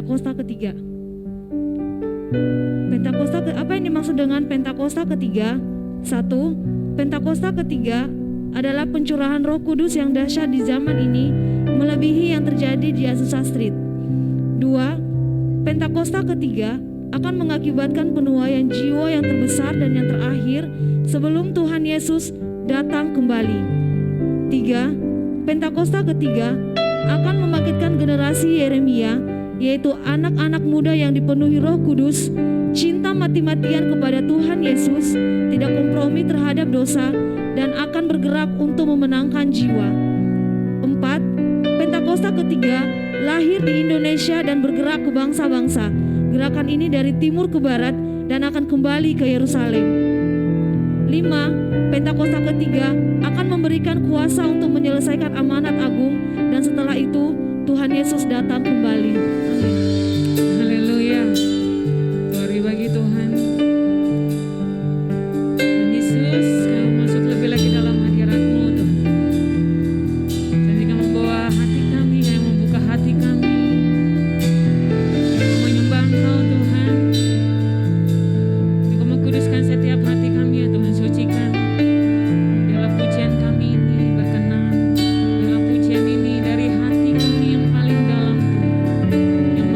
Pentakosta ketiga. Apa yang dimaksud dengan Pentakosta ketiga? 1. Pentakosta ketiga adalah pencurahan Roh Kudus yang dahsyat di zaman ini, melebihi yang terjadi di Azusa Street. 2. Pentakosta ketiga akan mengakibatkan penuaian jiwa yang terbesar dan yang terakhir sebelum Tuhan Yesus datang kembali. 3. Pentakosta ketiga akan membangkitkan generasi Yeremia, yaitu anak-anak muda yang dipenuhi Roh Kudus, cinta mati-matian kepada Tuhan Yesus, tidak kompromi terhadap dosa, dan akan bergerak untuk memenangkan jiwa. 4. Pentakosta ketiga lahir di Indonesia dan bergerak ke bangsa-bangsa. Gerakan ini dari timur ke barat dan akan kembali ke Yerusalem. 5. Pentakosta ketiga akan memberikan kuasa untuk menyelesaikan amanat agung, dan setelah itu Tuhan Yesus datang kembali. Amin. Haleluya. Glory bagi Tuhan. Dan Yesus, kami masuk lebih lagi dalam hadirat-Mu Tuhan. Jadi kami membawa hati kami, kami membuka hati kami, kami menyembah Engkau Tuhan. Engkau mengkuduskan setiap hati kami ya Tuhan, sucikan. Biarlah pujian kami ini berkenan. Biarlah pujian ini dari hati kami yang paling dalam Tuhan, yang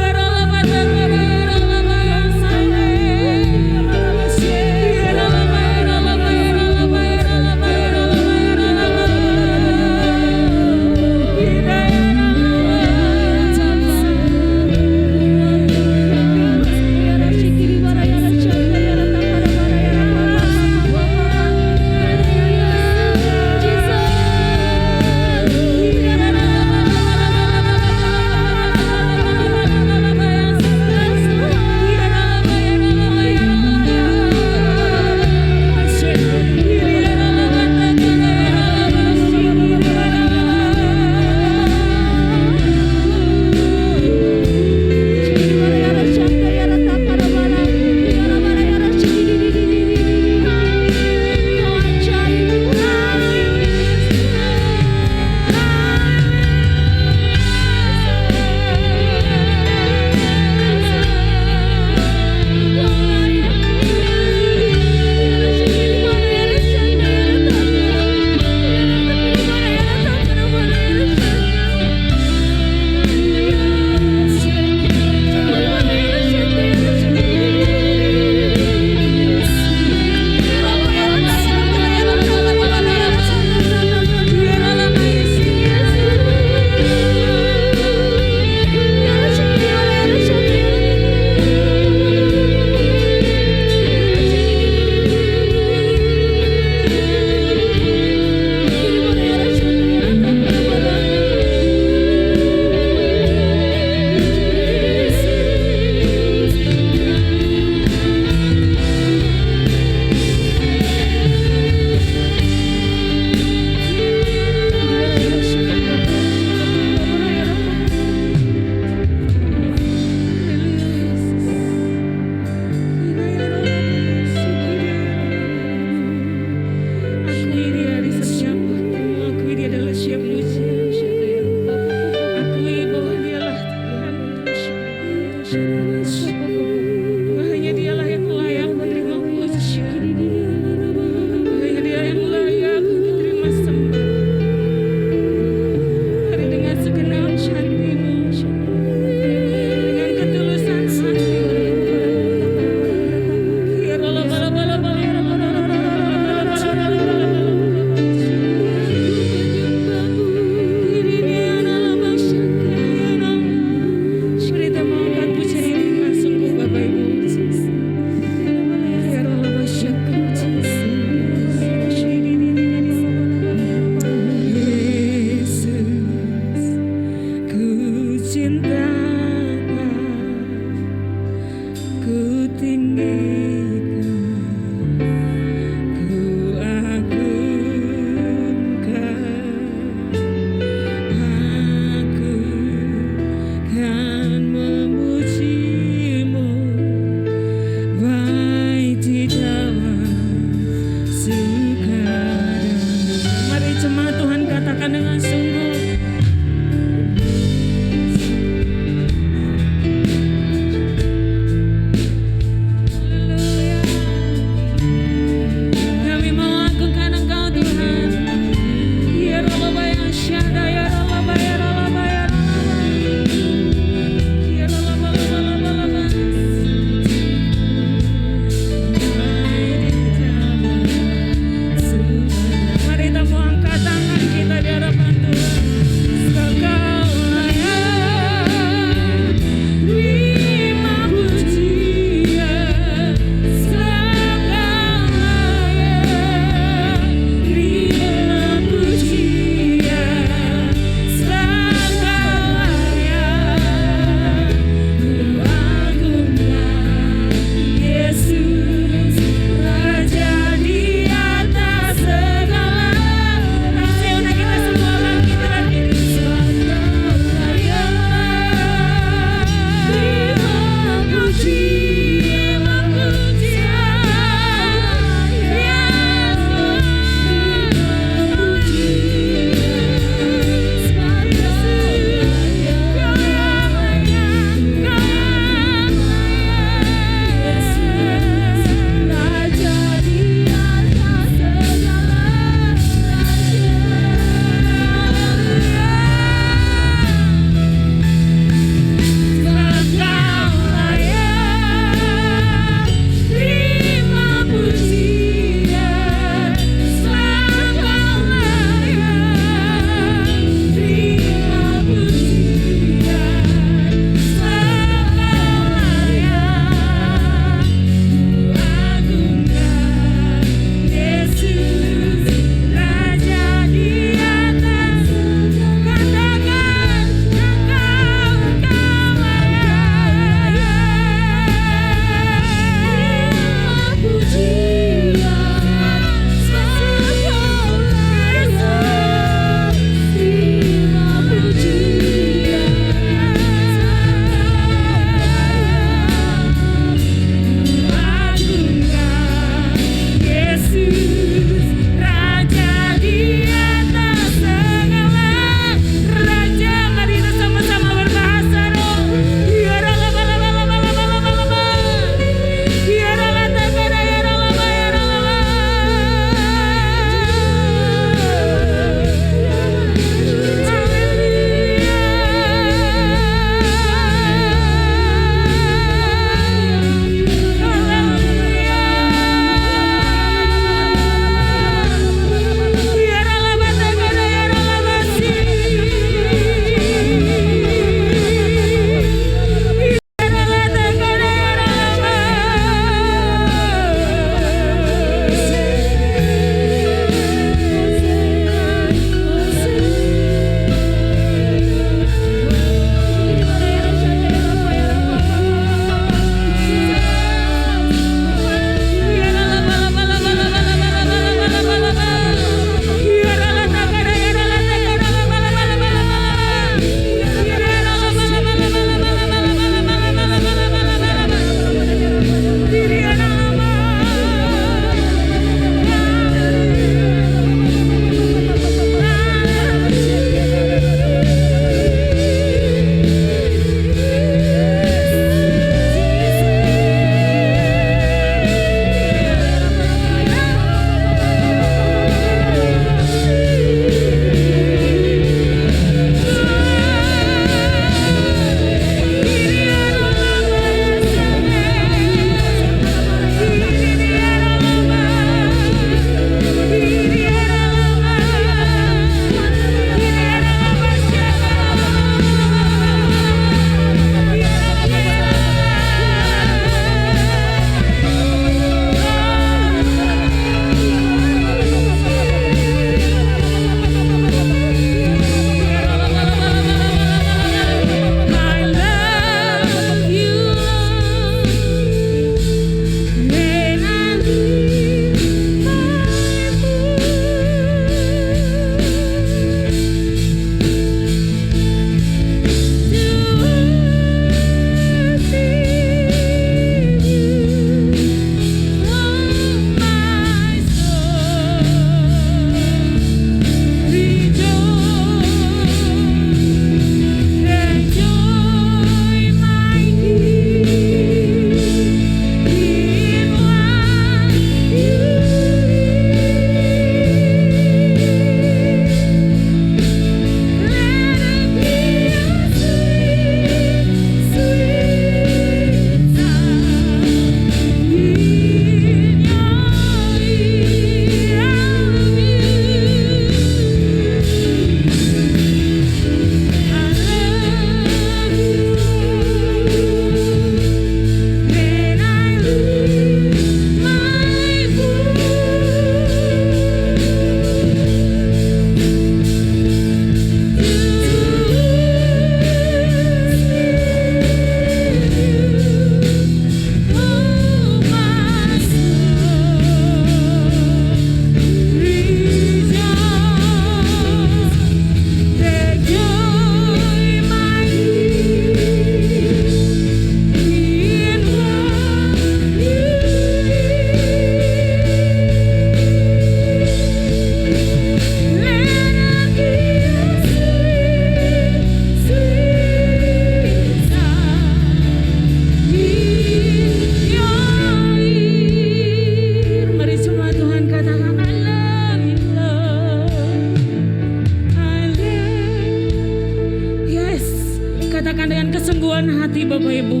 kesungguhan hati Bapak Ibu.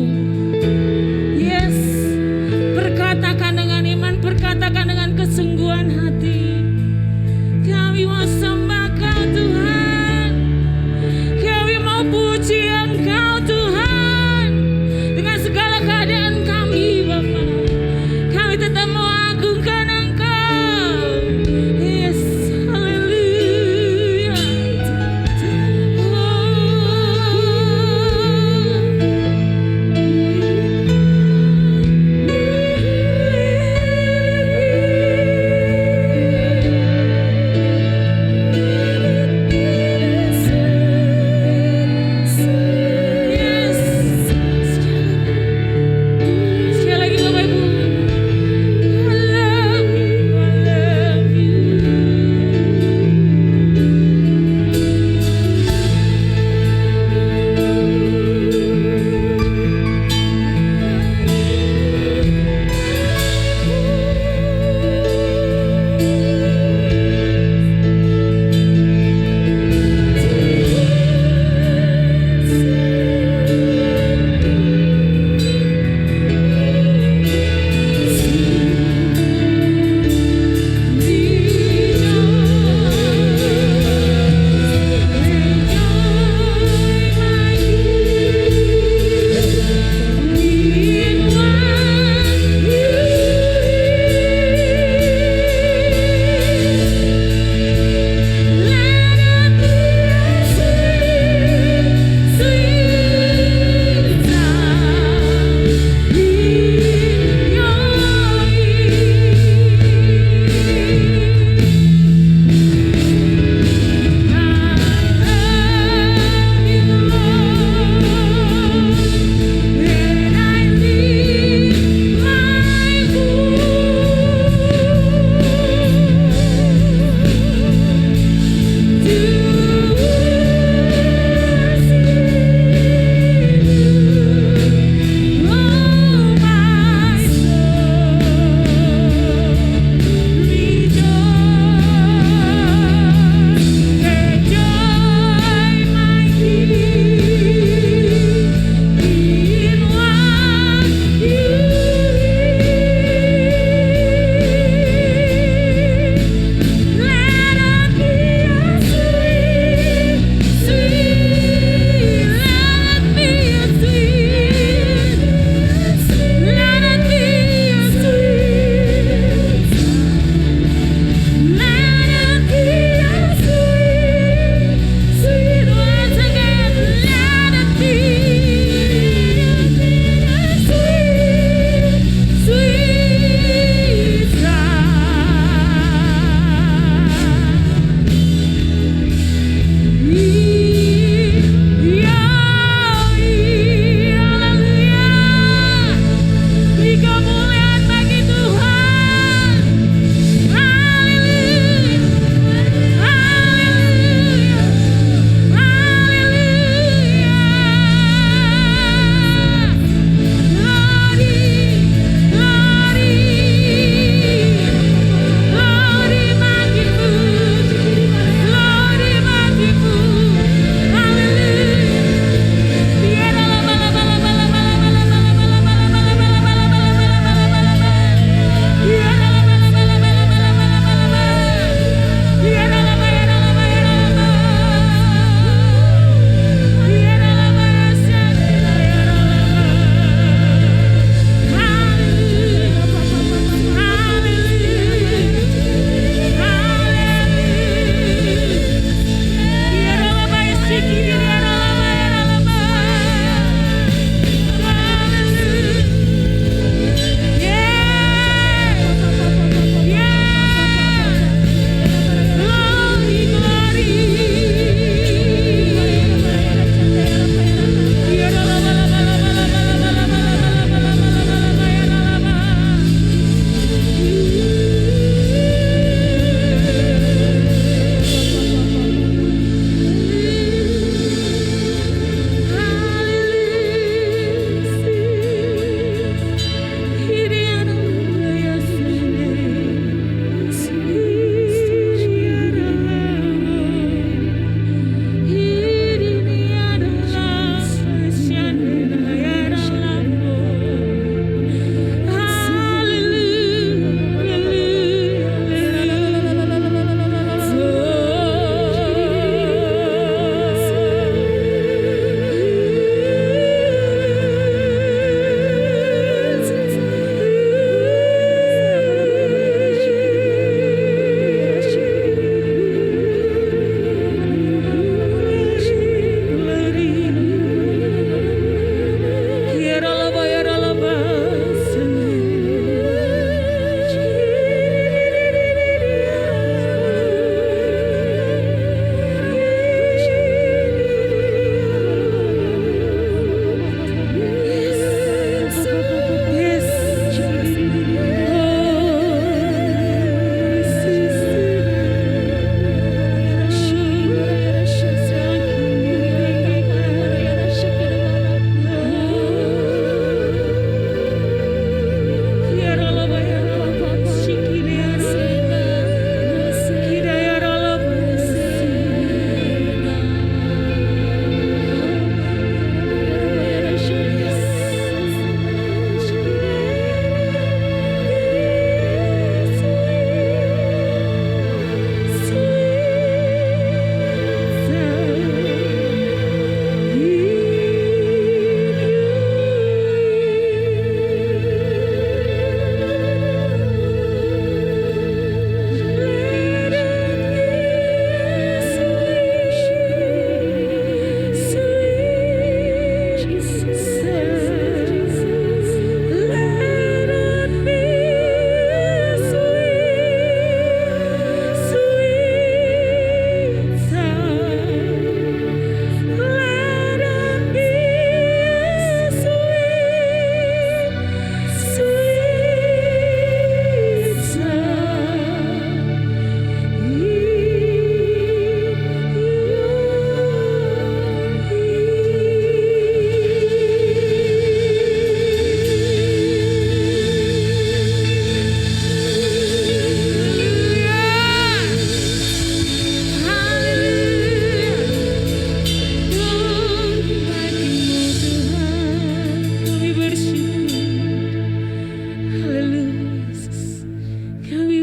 Yes, perkatakan dengan iman, perkatakan dengan kesungguhan hati. Kami mau sembah Kau Tuhan, kami mau puji Engkau Tuhan. Dengan segala keadaan kami Bapa, kami tetap mau agungkan Engkau. Yes, haleluya. Oh,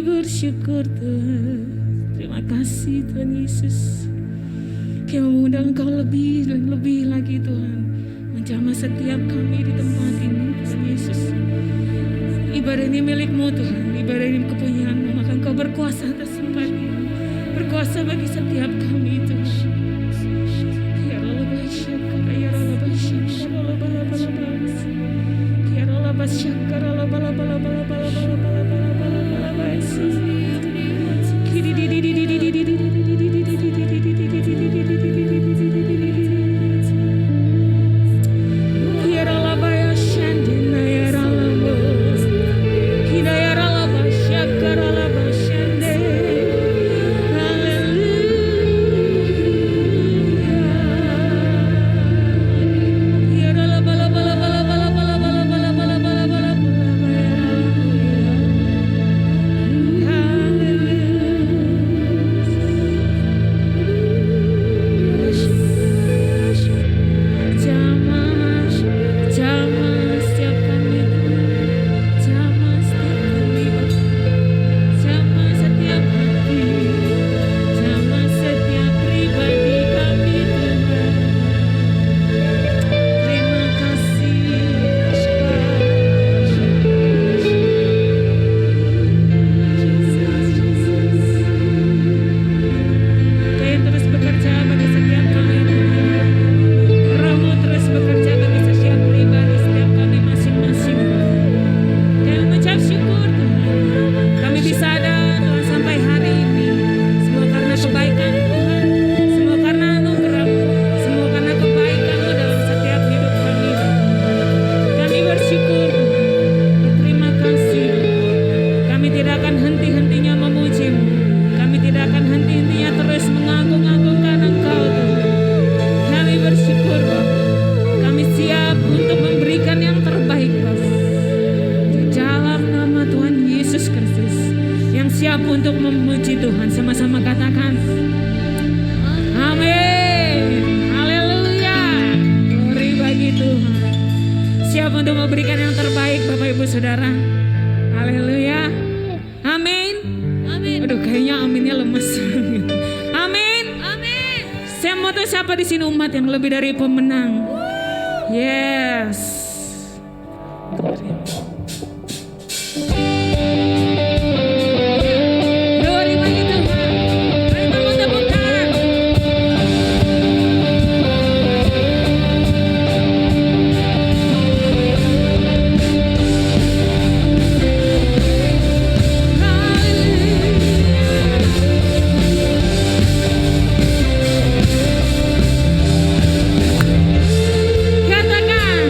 bersyukur Tuhan. Terima kasih Tuhan Yesus. Kami mengundang Engkau lebih dan lebih lagi Tuhan, menjamah setiap kami di tempat ini Tuhan Yesus. Ibadah ini milik-Mu Tuhan, ibadah ini kepunyaan-Mu, maka Engkau berkuasa atas tempat ini, berkuasa bagi setiap kami Tuhan. Ya Allah bersyukur, ya Allah bersyukur, ya Allah bersyukur, ya Allah bersyukur, ya Allah Siapa di sini umat yang lebih dari pemenang? Yes. Glory bagi Tuhan. Beri tepuk tangan. Katakan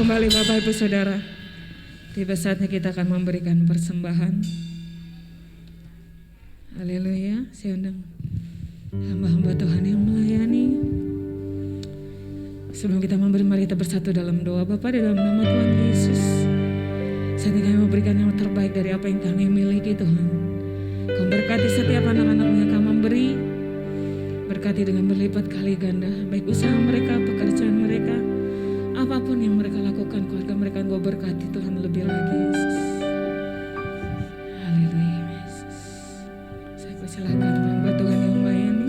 kembali Bapak Ibu Saudara. Tiba saatnya kita akan memberikan persembahan. Haleluya. Saya undang hamba-hamba Tuhan yang melayani. Sebelum kita memberi, mari kita bersatu dalam doa. Bapa, di dalam nama Tuhan Yesus, saat ini kami memberikan yang terbaik dari apa yang kami miliki Tuhan. Kau berkati setiap anak-anakmu yang kami memberi. Berkati dengan berlipat kali ganda, baik usaha mereka, pekerjaan mereka, apapun yang mereka lakukan, keluarga mereka Engkau berkati Tuhan lebih lagi Yesus. Haleluya Yesus. Saya persilakan hamba Tuhan yang melayani.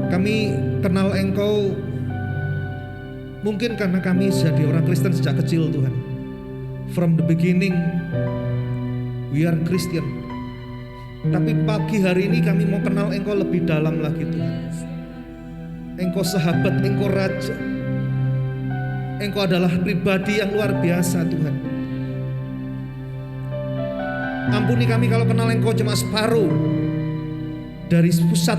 Kami kenal Engkau mungkin karena kami jadi orang Kristen sejak kecil Tuhan. From the beginning we are Christian. Tapi pagi hari ini kami mau kenal Engkau lebih dalam lagi Tuhan. Engkau sahabat, Engkau Raja. Engkau adalah pribadi yang luar biasa Tuhan. Ampuni kami kalau kenal Engkau cuma separuh dari pusat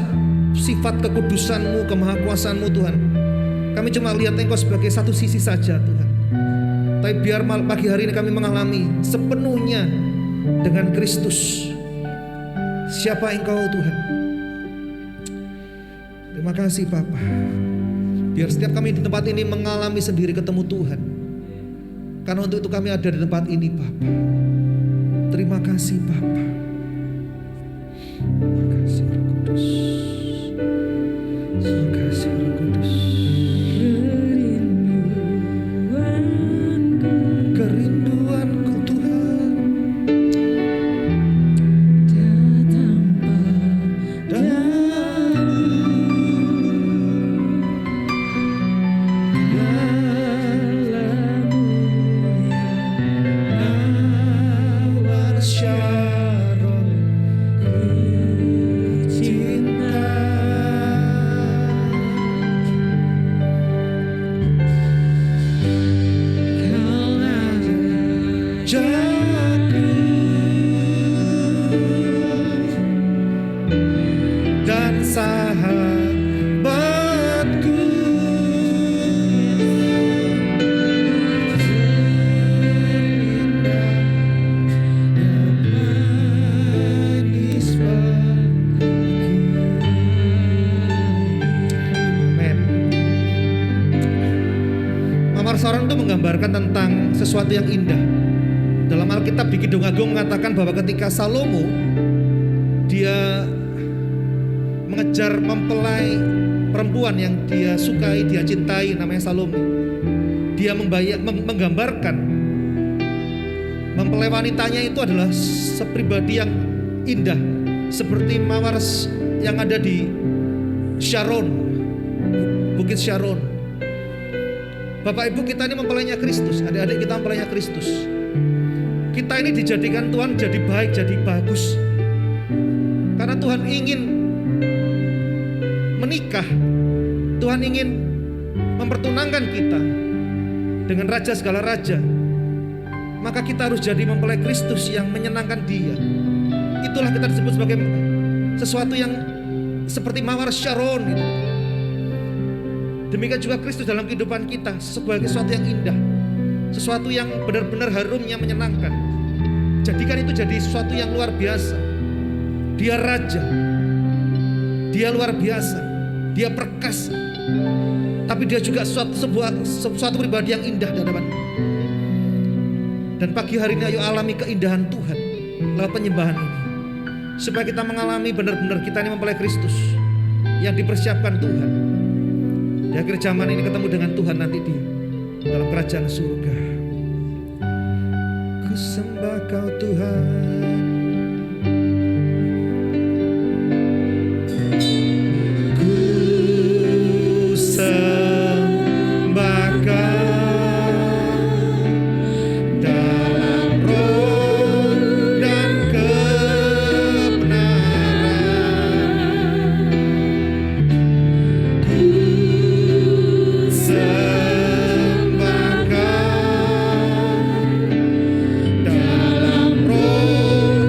sifat kekudusan-Mu, kemahakuasaan-Mu Tuhan. Kami cuma lihat Engkau sebagai satu sisi saja Tuhan. Tapi biar pagi hari ini kami mengalami sepenuhnya dengan Kristus. Siapa Engkau Tuhan? Terima kasih Bapa. Biar setiap kami di tempat ini mengalami sendiri ketemu Tuhan. Karena untuk itu kami ada di tempat ini Bapa. Terima kasih Bapa. Terima kasih Roh Kudus. Terima kasih Roh Kudus. Kerinduanku Tuhan dan sahabatku. Amin. Mamar Saron itu menggambarkan tentang sesuatu yang indah. Dalam Alkitab di Kidung Agung mengatakan bahwa ketika Salomo dia mengejar mempelai perempuan yang dia sukai, dia cintai, namanya Salome. Dia menggambarkan mempelai wanitanya itu adalah sepribadi yang indah, seperti mawar yang ada di Sharon, Bukit Sharon. Bapak Ibu, kita ini mempelainya Kristus, adik-adik kita mempelainya Kristus. Kita ini dijadikan Tuhan jadi baik, jadi bagus. Karena Tuhan ingin menikah, Tuhan ingin mempertunangkan kita dengan Raja segala raja. Maka kita harus jadi mempelai Kristus yang menyenangkan Dia. Itulah kita disebut sebagai sesuatu yang seperti mawar Sharon gitu. Demikian juga Kristus dalam kehidupan kita sebagai sesuatu yang indah, sesuatu yang benar-benar harumnya menyenangkan. Jadikan itu jadi sesuatu yang luar biasa. Dia Raja, Dia luar biasa, Dia perkasa, tapi Dia juga suatu pribadi yang indah di hadapan. Dan pagi hari ini ayo alami keindahan Tuhan lewat penyembahan ini, supaya kita mengalami benar-benar kita ini mempelai Kristus yang dipersiapkan Tuhan. Di akhir zaman ini ketemu dengan Tuhan nanti di dalam kerajaan surga. Ku sembah Kau Tuhan, dalam roh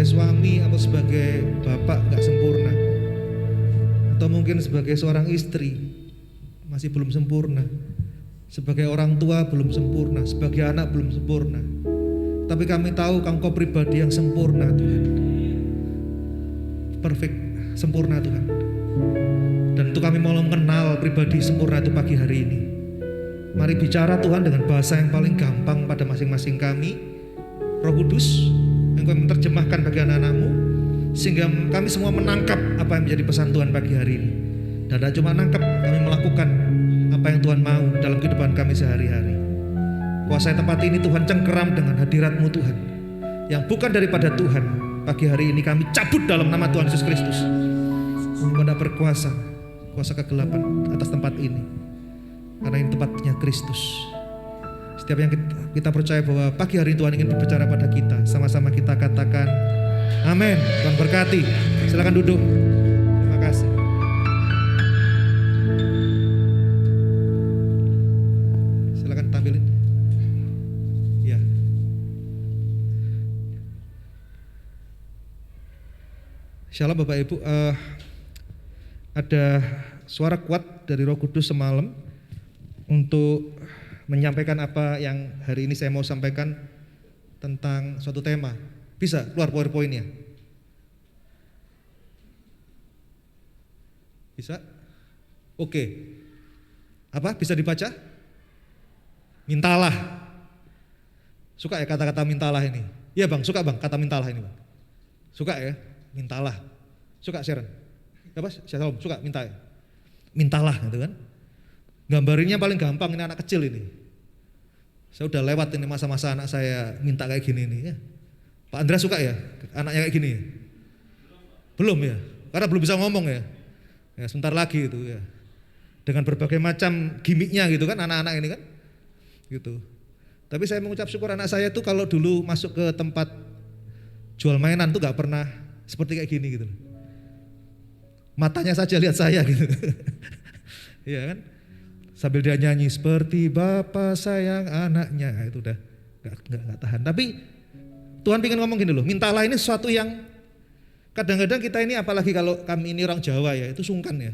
sebagai suami atau sebagai bapak gak sempurna, atau mungkin sebagai seorang istri masih belum sempurna, sebagai orang tua belum sempurna, sebagai anak belum sempurna. Tapi kami tahu Engkau pribadi yang sempurna Tuhan, perfect, sempurna Tuhan. Dan itu kami mau mengenal pribadi sempurna itu pagi hari ini. Mari bicara Tuhan dengan bahasa yang paling gampang pada masing-masing kami. Roh Kudus, Engkau menerjemahkan bagi anak-anak-Mu, sehingga kami semua menangkap apa yang menjadi pesan Tuhan pagi hari ini. Dan tidak cuma nangkap, kami melakukan apa yang Tuhan mau dalam kehidupan kami sehari-hari. Kuasai tempat ini Tuhan, cengkeram dengan hadirat-Mu Tuhan, yang bukan daripada Tuhan. Pagi hari ini kami cabut dalam nama Tuhan Yesus Kristus. Engkau tidak berkuasa, kuasa kegelapan atas tempat ini, karena ini tempatnya Kristus. Setiap yang kita percaya bahwa pagi hari Tuhan ingin berbicara pada kita, sama-sama kita katakan amin. Tuhan berkati. Silakan duduk. Terima kasih. Silakan tampilin. Ya. Shalom Bapak Ibu. Ada suara kuat dari Roh Kudus semalam untuk menyampaikan apa yang hari ini saya mau sampaikan tentang suatu tema. Bisa keluar PowerPoint-nya? Bisa? Oke. Apa? Bisa dibaca? Mintalah. Suka ya kata-kata mintalah ini? Iya Bang, suka Bang kata mintalah ini Bang. Suka ya? Mintalah. Suka Sharon? Apa? Shalom, suka minta ya? Mintalah gitu kan? Gambarinnya paling gampang, ini anak kecil ini. Saya udah lewat ini masa-masa anak saya minta kayak gini nih ya. Pak Andra suka ya anaknya kayak gini? Belum ya, karena belum bisa ngomong ya. Ya sebentar lagi itu ya. Dengan berbagai macam gimmicknya gitu kan anak-anak ini kan. Gitu. Tapi saya mengucap syukur anak saya tuh kalau dulu masuk ke tempat jual mainan tuh gak pernah seperti kayak gini gitu. Matanya saja lihat saya gitu. Iya kan? Sambil dia nyanyi seperti Bapa sayang anaknya, itu udah nggak tahan. Tapi Tuhan ingin ngomong gini loh, mintalah ini sesuatu yang kadang-kadang kita ini, apalagi kalau kami ini orang Jawa ya, itu sungkan ya.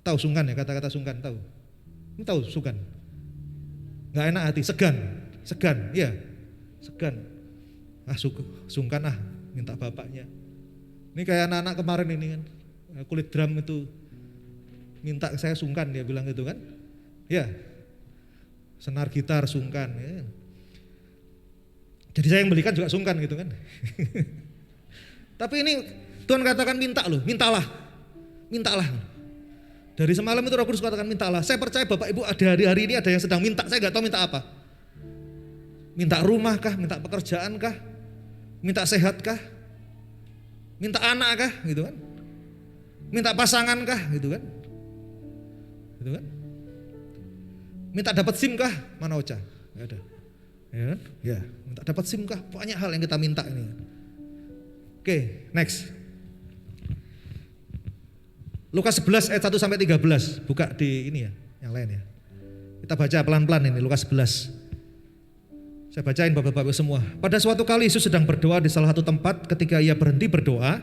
Tahu sungkan ya, kata-kata sungkan tahu? Tahu sungkan? Nggak enak hati, segan, ya, segan. Sungkan minta bapaknya. Ini kayak anak-anak kemarin ini kan, kulit drum itu. Minta saya sungkan, dia bilang gitu kan. Ya, senar gitar sungkan ya. Jadi saya yang belikan juga sungkan gitu kan. Tapi ini Tuhan katakan minta loh, mintalah. Dari semalam itu Roh Kudus katakan mintalah. Saya percaya Bapak Ibu ada hari-hari ini ada yang sedang minta, saya gak tahu minta apa. Minta rumah kah, minta pekerjaan kah, minta sehat kah, minta anak kah gitu kan. Minta pasangan kah gitu kan. Gitu kan? Minta dapat SIM kah? Mana Ocha? Enggak ada. Ya kan? Ya, minta dapat SIM kah? Banyak hal yang kita minta ini. Oke, next. Lukas 11 ayat 1 sampai 13. Buka di ini ya, yang lain ya. Kita baca pelan-pelan ini Lukas 11. Saya bacain Bapak-bapak semua. Pada suatu kali Yesus sedang berdoa di salah satu tempat, ketika ia berhenti berdoa,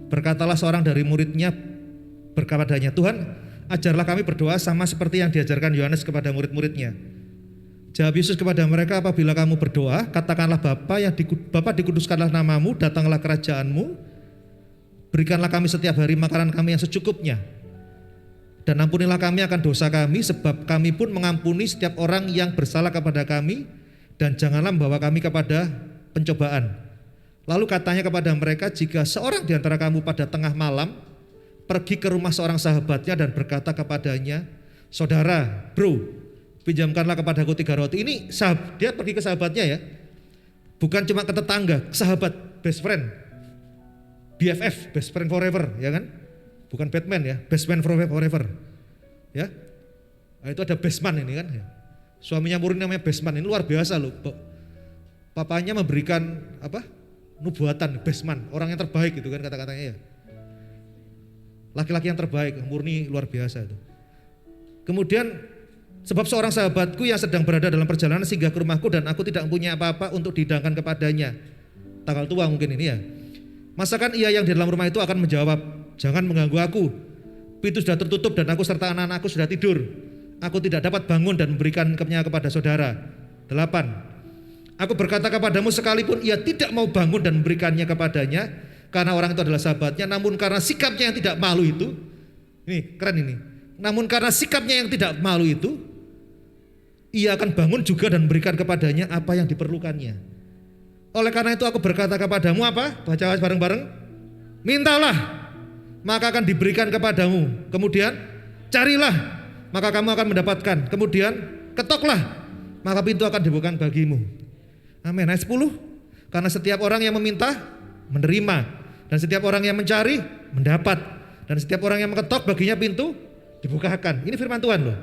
berkatalah seorang dari muridnya berkatanya, "Tuhan, ajarlah kami berdoa sama seperti yang diajarkan Yohanes kepada murid-muridnya." Jawab Yesus kepada mereka, "Apabila kamu berdoa, katakanlah Bapa dikuduskanlah namamu, datanglah kerajaanmu, berikanlah kami setiap hari makanan kami yang secukupnya. Dan ampunilah kami akan dosa kami, sebab kami pun mengampuni setiap orang yang bersalah kepada kami, dan janganlah membawa kami kepada pencobaan." Lalu katanya kepada mereka, "Jika seorang di antara kamu pada tengah malam pergi ke rumah seorang sahabatnya dan berkata kepadanya, 'Saudara, bro, pinjamkanlah kepadaku 3 roti.'" Ini dia pergi ke sahabatnya ya. Bukan cuma ke tetangga, sahabat, best friend. BFF, best friend forever, ya kan? Bukan Batman ya, best friend forever. Ya. Nah, itu ada bestman ini kan ya. Suaminya murid namanya bestman, ini luar biasa loh. Papanya memberikan nubuatan, bestman, orang yang terbaik gitu kan kata-katanya ya. Laki-laki yang terbaik, murni, luar biasa itu. Kemudian, sebab seorang sahabatku yang sedang berada dalam perjalanan singgah ke rumahku dan aku tidak mempunyai apa-apa untuk dihidangkan kepadanya. tanggal tua mungkin ini ya. Masakan ia yang di dalam rumah itu akan menjawab, jangan mengganggu aku. Pintu sudah tertutup dan aku serta anak-anakku sudah tidur. Aku tidak dapat bangun dan memberikannya kepada saudara. 8. Aku berkata kepadamu sekalipun ia tidak mau bangun dan memberikannya kepadanya, karena orang itu adalah sahabatnya, namun karena sikapnya yang tidak malu itu, ini keren ini. Namun karena sikapnya yang tidak malu itu, ia akan bangun juga dan memberikan kepadanya apa yang diperlukannya. Oleh karena itu aku berkata kepadamu apa? Baca bareng-bareng. Mintalah, maka akan diberikan kepadamu. Kemudian carilah, maka kamu akan mendapatkan. Kemudian ketoklah, maka pintu akan dibukakan bagimu. Amin. Ayat 10. Karena setiap orang yang meminta menerima, dan setiap orang yang mencari mendapat, dan setiap orang yang mengetok baginya pintu dibukakan. Ini firman Tuhan loh.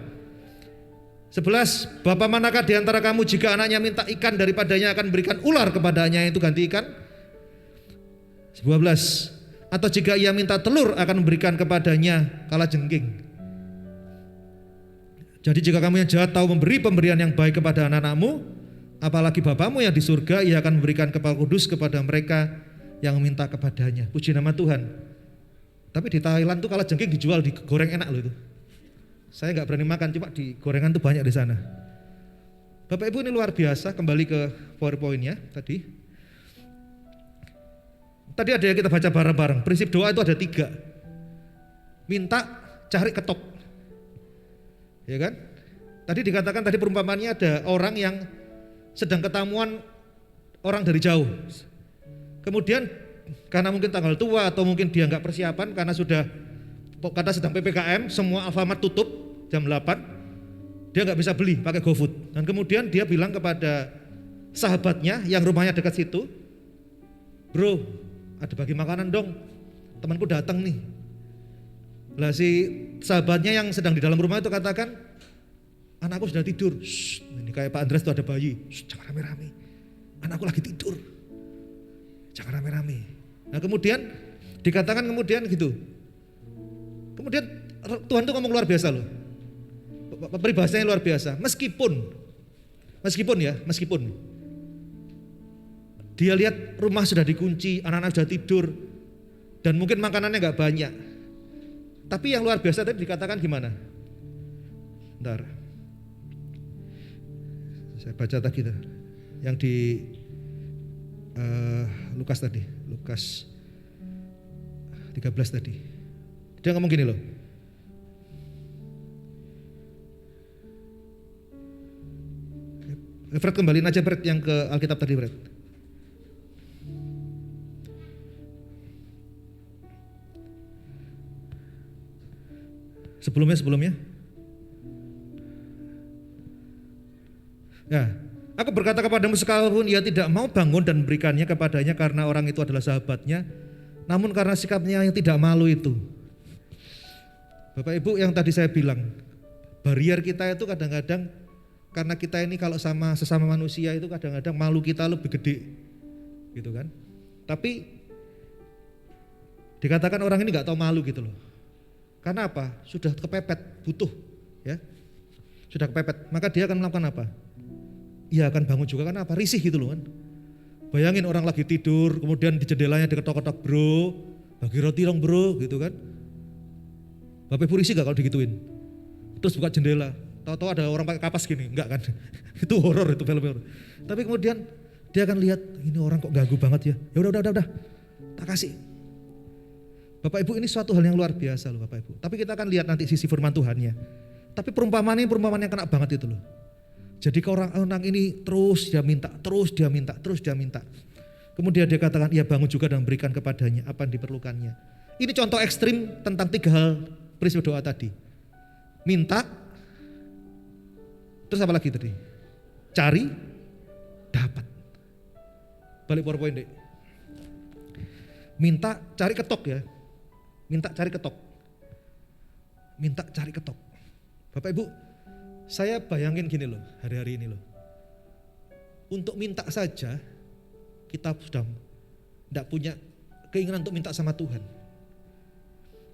11. Bapa manakah di antara kamu jika anaknya minta ikan daripadanya akan berikan ular kepadanya itu ganti ikan? 12. Atau jika ia minta telur akan memberikan kepadanya kalajengking. Jadi jika kamu yang jahat tahu memberi pemberian yang baik kepada anak-anakmu, apalagi Bapamu yang di surga, ia akan memberikan kepala kudus kepada mereka yang meminta kepadanya. Puji nama Tuhan. Tapi di Thailand tuh kalajengking dijual, digoreng enak loh itu. Saya nggak berani makan, cuma di gorengan tuh banyak di sana. Bapak Ibu ini luar biasa. Kembali ke PowerPoint-nya tadi. Tadi ada yang kita baca bareng-bareng. Prinsip doa itu ada 3. Minta, cari, ketok. Ya kan? Tadi dikatakan tadi perumpamannya ada orang yang sedang ketamuan orang dari jauh. Kemudian karena mungkin tanggal tua atau mungkin dia nggak persiapan karena sudah kata sedang PPKM, semua Alfamart tutup jam 8, dia nggak bisa beli pakai GoFood. Dan kemudian dia bilang kepada sahabatnya yang rumahnya dekat situ, bro, ada bagi makanan dong, temanku datang nih. Lah si sahabatnya yang sedang di dalam rumah itu katakan, anakku sudah tidur. Shh, ini kayak Pak Andres itu ada bayi. Shh, jangan rame-rame, anakku lagi tidur, jangan rame-rame. Nah kemudian dikatakan kemudian gitu. Kemudian Tuhan itu ngomong luar biasa loh. Peribahasanya luar biasa. Meskipun dia lihat rumah sudah dikunci, anak-anak sudah tidur, dan mungkin makanannya nggak banyak. Tapi yang luar biasa tadi dikatakan gimana? Bentar. Saya baca tadi yang di Lukas tadi, Lukas 13 tadi. Dia ngomong gini loh. Fred kembaliin aja Fred yang ke Alkitab tadi Fred. Sebelumnya. Ya, aku berkata kepadamu sekalipun ia tidak mau bangun dan berikannya kepadanya karena orang itu adalah sahabatnya, namun karena sikapnya yang tidak malu itu. Bapak Ibu yang tadi saya bilang, barrier kita itu kadang-kadang karena kita ini kalau sama sesama manusia itu kadang-kadang malu kita lebih gede, gitu kan? Tapi dikatakan orang ini nggak tahu malu gitu loh. Karena apa? Sudah kepepet, butuh, ya, sudah kepepet. Maka dia akan melakukan apa? Ia akan bangun juga karena apa? Risih gitu loh kan? Bayangin orang lagi tidur, kemudian di jendelanya diketok-ketok, bro, bagi roti dong bro, gitu kan? Bapak Ibu risih gak kalau digituin? Terus buka jendela, tahu-tahu ada orang pakai kapas gini, enggak kan? Itu horor, itu film horor. Tapi kemudian dia akan lihat, ini orang kok ganggu banget ya. Ya udah, tak kasih. Bapak Ibu ini suatu hal yang luar biasa loh Bapak Ibu. Tapi kita akan lihat nanti sisi firman Tuhannya. Tapi perumpamaan yang kena banget itu loh. Jadi ke orang ini terus dia minta. Kemudian dia katakan, ia bangun juga dan berikan kepadanya apa yang diperlukannya. Ini contoh ekstrim tentang 3 hal prinsip doa tadi. Minta, terus apa lagi tadi? Cari, dapat. Balik PowerPoint deh. Minta, cari, ketok ya. Minta, cari, ketok. Bapak Ibu, saya bayangin gini loh, hari-hari ini loh. Untuk minta saja, kita sudah tidak punya keinginan untuk minta sama Tuhan.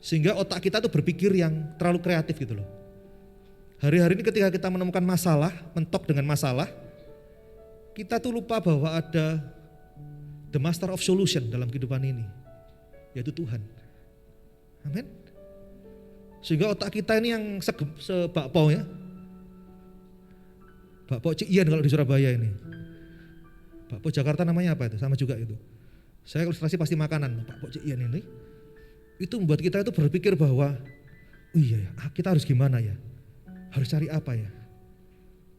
Sehingga otak kita tuh berpikir yang terlalu kreatif gitu loh. Hari-hari ini ketika kita menemukan masalah, mentok dengan masalah, kita tuh lupa bahwa ada the master of solution dalam kehidupan ini, yaitu Tuhan. Amin. Sehingga otak kita ini yang sebakpao ya. Bakpao Cik Ian kalau di Surabaya ini. Bakpao Jakarta namanya apa itu? Sama juga itu. Saya ilustrasi pasti makanan, Bakpao Cik Ian ini. Itu membuat kita itu berpikir bahwa, oh iya ya, kita harus gimana ya? Harus cari apa ya?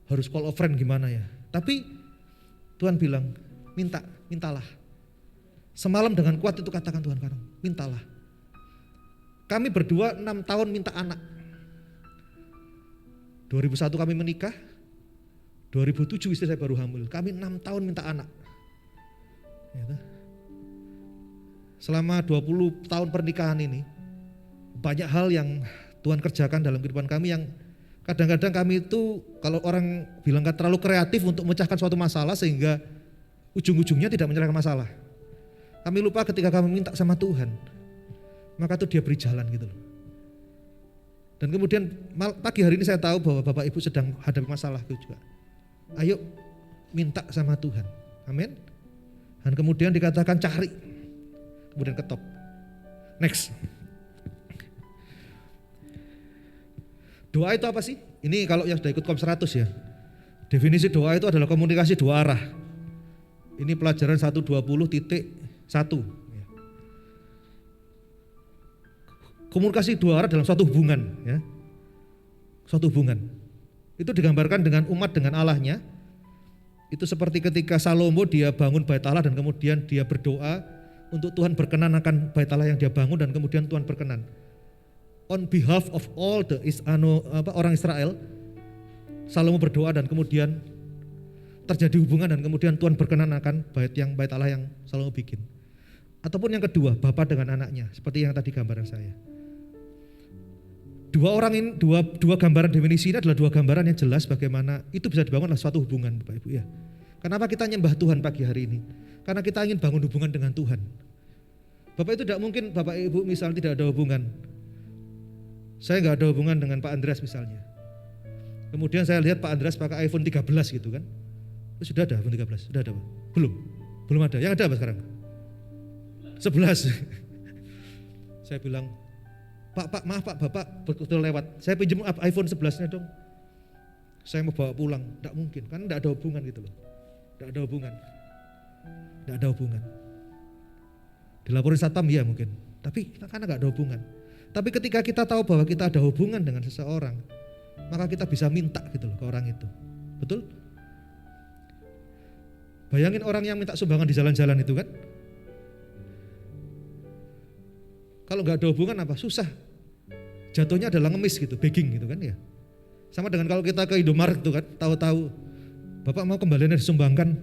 Harus call a friend gimana ya? Tapi Tuhan bilang, mintalah. Semalam dengan kuat itu katakan Tuhan sekarang, mintalah. Kami berdua 6 tahun minta anak. 2001 kami menikah, 2007 istri saya baru hamil. Kami 6 tahun minta anak. Ya, selama 20 tahun pernikahan ini, banyak hal yang Tuhan kerjakan dalam kehidupan kami yang kadang-kadang kami itu kalau orang bilang kan terlalu kreatif untuk memecahkan suatu masalah sehingga ujung-ujungnya tidak menyelesaikan masalah. Kami lupa ketika kami minta sama Tuhan, maka itu dia beri jalan gitu loh. Dan kemudian pagi hari ini saya tahu bahwa Bapak Ibu sedang hadapi masalah itu juga. Ayo minta sama Tuhan, amin. Dan kemudian dikatakan cari, kemudian ketop. Next. Doa itu apa sih? Ini kalau yang sudah ikut Kom 100 ya. Definisi doa itu adalah komunikasi dua arah. Ini pelajaran 120.1. Komunikasi dua arah dalam suatu hubungan ya. Suatu hubungan. Itu digambarkan dengan umat dengan Allahnya. Itu seperti ketika Salomo dia bangun bait Allah dan kemudian dia berdoa untuk Tuhan berkenan akan bait Allah yang dia bangun dan kemudian Tuhan berkenan. On behalf of all the orang Israel, Salomo berdoa dan kemudian terjadi hubungan dan kemudian Tuhan berkenan akan bait Allah yang Salomo bikin. Ataupun yang kedua, bapa dengan anaknya, seperti yang tadi gambaran saya. Dua gambaran definisi ini adalah dua gambaran yang jelas bagaimana itu bisa dibangun adalah suatu hubungan Bapak Ibu ya. Kenapa kita nyembah Tuhan pagi hari ini? Karena kita ingin bangun hubungan dengan Tuhan. Bapak itu tidak mungkin Bapak Ibu misalnya tidak ada hubungan. Saya nggak ada hubungan dengan Pak Andreas misalnya. Kemudian saya lihat Pak Andreas pakai iPhone 13 gitu kan. Sudah ada iPhone 13? Sudah ada Pak? Belum ada. Yang ada apa sekarang? 11. Saya bilang, Pak, maaf Pak, Bapak betul lewat. Saya pinjam iPhone 11-nya dong. Saya mau bawa pulang. Tidak mungkin, kan tidak ada hubungan gitu loh. Tidak ada hubungan. Dilaporin satpam ya mungkin. Tapi karena nggak ada hubungan. Tapi ketika kita tahu bahwa kita ada hubungan dengan seseorang, maka kita bisa minta gitu loh ke orang itu. Betul? Bayangin orang yang minta sumbangan di jalan-jalan itu kan. Kalau nggak ada hubungan apa? Susah. Jatuhnya adalah ngemis gitu, begging gitu kan ya. Sama dengan kalau kita ke Indomaret tuh kan, tahu-tahu Bapak mau kembaliannya disumbangkan,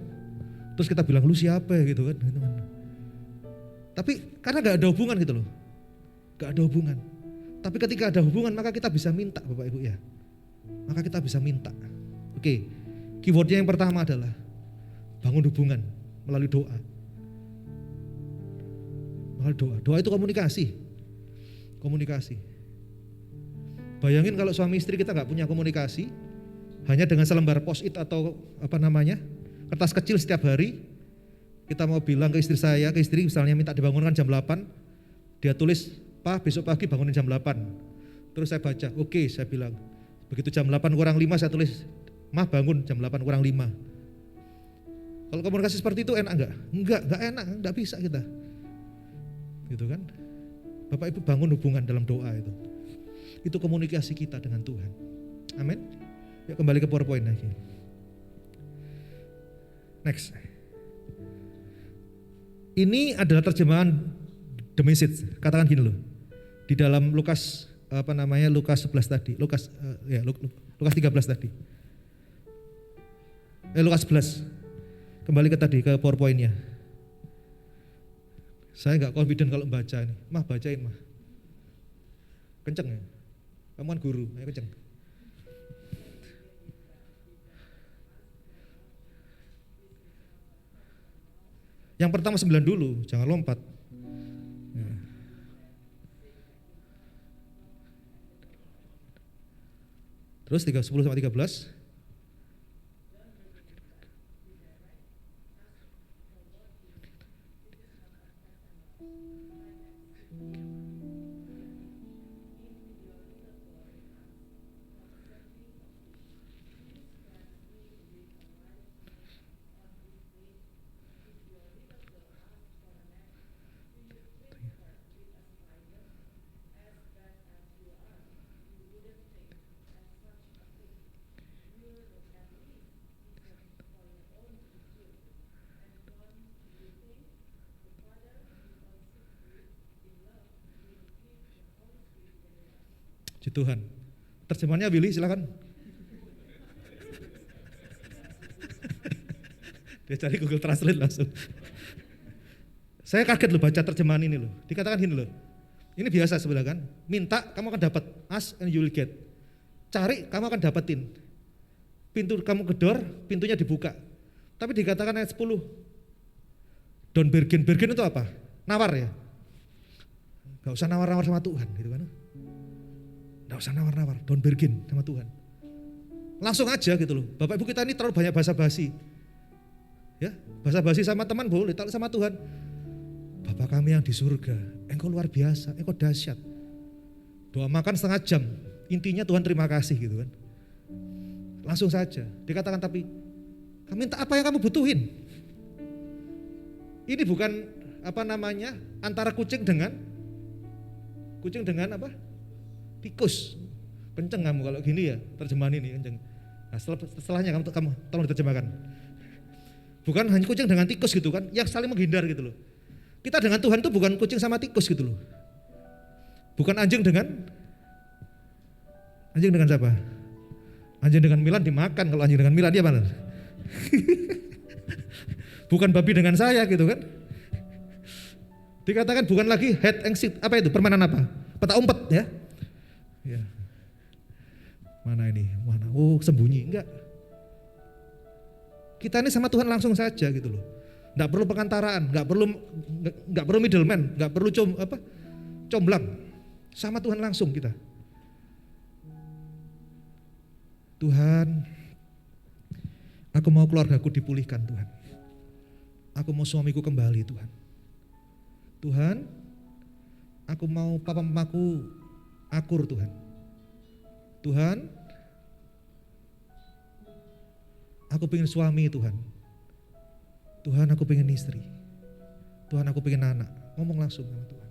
terus kita bilang lu siapa ya gitu kan. Tapi karena nggak ada hubungan gitu loh, nggak ada hubungan. Tapi ketika ada hubungan maka kita bisa minta Bapak Ibu ya. Maka kita bisa minta. Oke, keywordnya yang pertama adalah bangun hubungan melalui doa. Doa itu komunikasi. Bayangin kalau suami istri kita nggak punya komunikasi, hanya dengan selembar post-it atau kertas kecil setiap hari, kita mau bilang ke istri misalnya minta dibangunkan jam 8, dia tulis, Pak besok pagi bangunin jam 8. Terus saya baca, oke, saya bilang, begitu jam 8 kurang 5 saya tulis, Mah bangun jam 8 kurang 5. Kalau komunikasi seperti itu enak nggak? Enggak enak, nggak bisa kita. Gitu kan? Bapak Ibu bangun hubungan dalam doa itu. Itu komunikasi kita dengan Tuhan. Amin. Yuk kembali ke PowerPoint lagi. Next. Ini adalah terjemahan The Message. Katakan gini loh. Di dalam Lukas Lukas 11 tadi. Lukas 13 tadi. Lukas 11. Kembali ke tadi ke PowerPoint-nya. Saya nggak confident kalau baca ini. Mah bacain mah. Kenceng ya. Kamu kan guru, ayo kenceng. Yang pertama 9 dulu, jangan lompat. Ya. Terus 10 sampai 13. Puji Tuhan. Terjemahannya Willy silakan. Dia cari Google Translate langsung. Saya kaget loh baca terjemahan ini loh. Dikatakan gini loh. Ini biasa sebenarnya kan. Minta kamu akan dapat. Ask and you will get. Cari kamu akan dapetin. Pintu kamu gedor, pintunya dibuka. Tapi dikatakan ayat 10. Don't bargain. Bargain itu apa? Nawar ya. Gak usah nawar-nawar sama Tuhan gitu kan. Gak usah nawar-nawar. Don't bargain sama Tuhan. Langsung aja gitu loh. Bapak Ibu kita ini terlalu banyak basa-basi. Ya, basa-basi sama teman boleh, tapi sama Tuhan. Bapa kami yang di surga, Engkau luar biasa, Engkau dahsyat. Doa makan setengah jam, intinya Tuhan terima kasih gitu kan. Langsung saja, dikatakan tapi, kamu minta apa yang kamu butuhin? Ini bukan antara kucing dengan apa? Tikus. Kenceng kamu kalau gini ya, terjemahan ini kenceng. Nah setelahnya kamu tolong diterjemahkan. Bukan hanya kucing dengan tikus gitu kan, yang saling menghindar gitu loh. Kita dengan Tuhan itu bukan kucing sama tikus gitu loh. Bukan anjing dengan siapa? Anjing dengan Milan dimakan, kalau anjing dengan Milan dia mana? Bukan babi dengan saya gitu kan. Dikatakan bukan lagi head and seek, apa itu? Permainan apa? Petak umpet ya. Ya. Mana ini? Mana? Oh, sembunyi enggak. Kita ini sama Tuhan langsung saja gitu loh. Enggak perlu pengantaraan, enggak perlu middleman, enggak perlu comblang. Sama Tuhan langsung kita. Tuhan, aku mau keluargaku dipulihkan Tuhan. Aku mau suamiku kembali Tuhan. Tuhan, aku mau papa mamaku akur Tuhan. Tuhan, aku pengen suami Tuhan. Tuhan aku pengen istri. Tuhan aku pengen anak. Ngomong langsung sama Tuhan.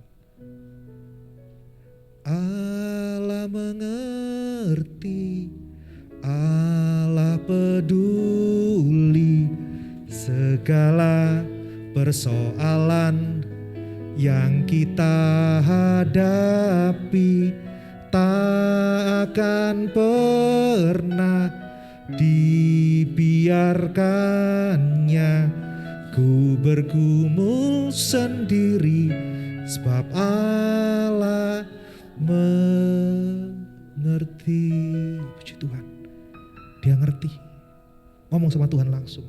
Allah mengerti, Allah peduli segala persoalan yang kita hadapi, tak akan pernah dibiarkannya ku bergumul sendiri, sebab Allah mengerti. Puji Tuhan, dia ngerti. Ngomong sama Tuhan langsung.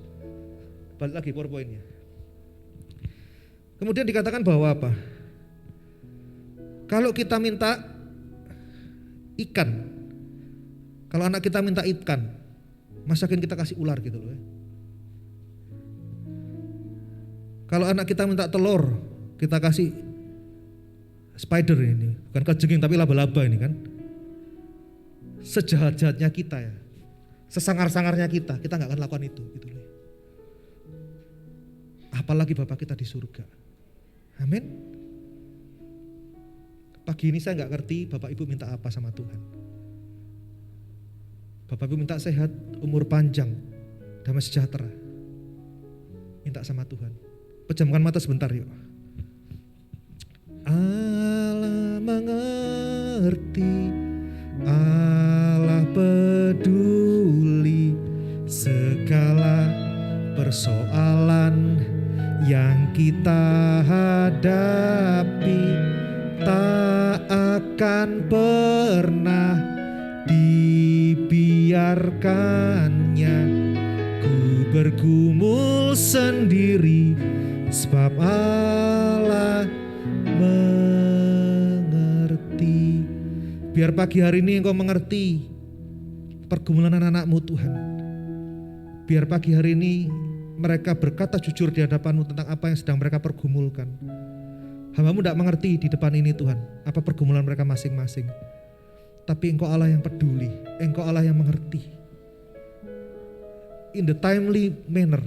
Balik lagi PowerPoint-nya. Kemudian dikatakan bahwa apa? Kalau kita minta ikan, kalau anak kita minta ikan, masakin kita kasih ular gitu loh ya. Kalau anak kita minta telur, kita kasih spider ini, bukan kejengking tapi laba-laba ini kan. Sejahat-jahatnya kita ya, sesangar-sangarnya kita gak akan lakukan itu gitu loh. Apalagi Bapak kita di surga. Amin. Pagi ini saya gak ngerti Bapak Ibu minta apa sama Tuhan. Bapak Ibu minta sehat, umur panjang, damai sejahtera. Minta sama Tuhan. Pejamkan mata sebentar yuk. Allah mengerti, Allah peduli segala persoalan yang kita hadapi, tak akan pernah dibiarkannya ku bergumul sendiri, sebab Allah mengerti. Biar pagi hari ini engkau mengerti pergumulan anak-anakmu Tuhan. Biar pagi hari ini mereka berkata jujur di hadapanmu tentang apa yang sedang mereka pergumulkan. Hamba-Mu tidak mengerti di depan ini Tuhan, apa pergumulan mereka masing-masing. Tapi Engkau Allah yang peduli, Engkau Allah yang mengerti. In the timely manner,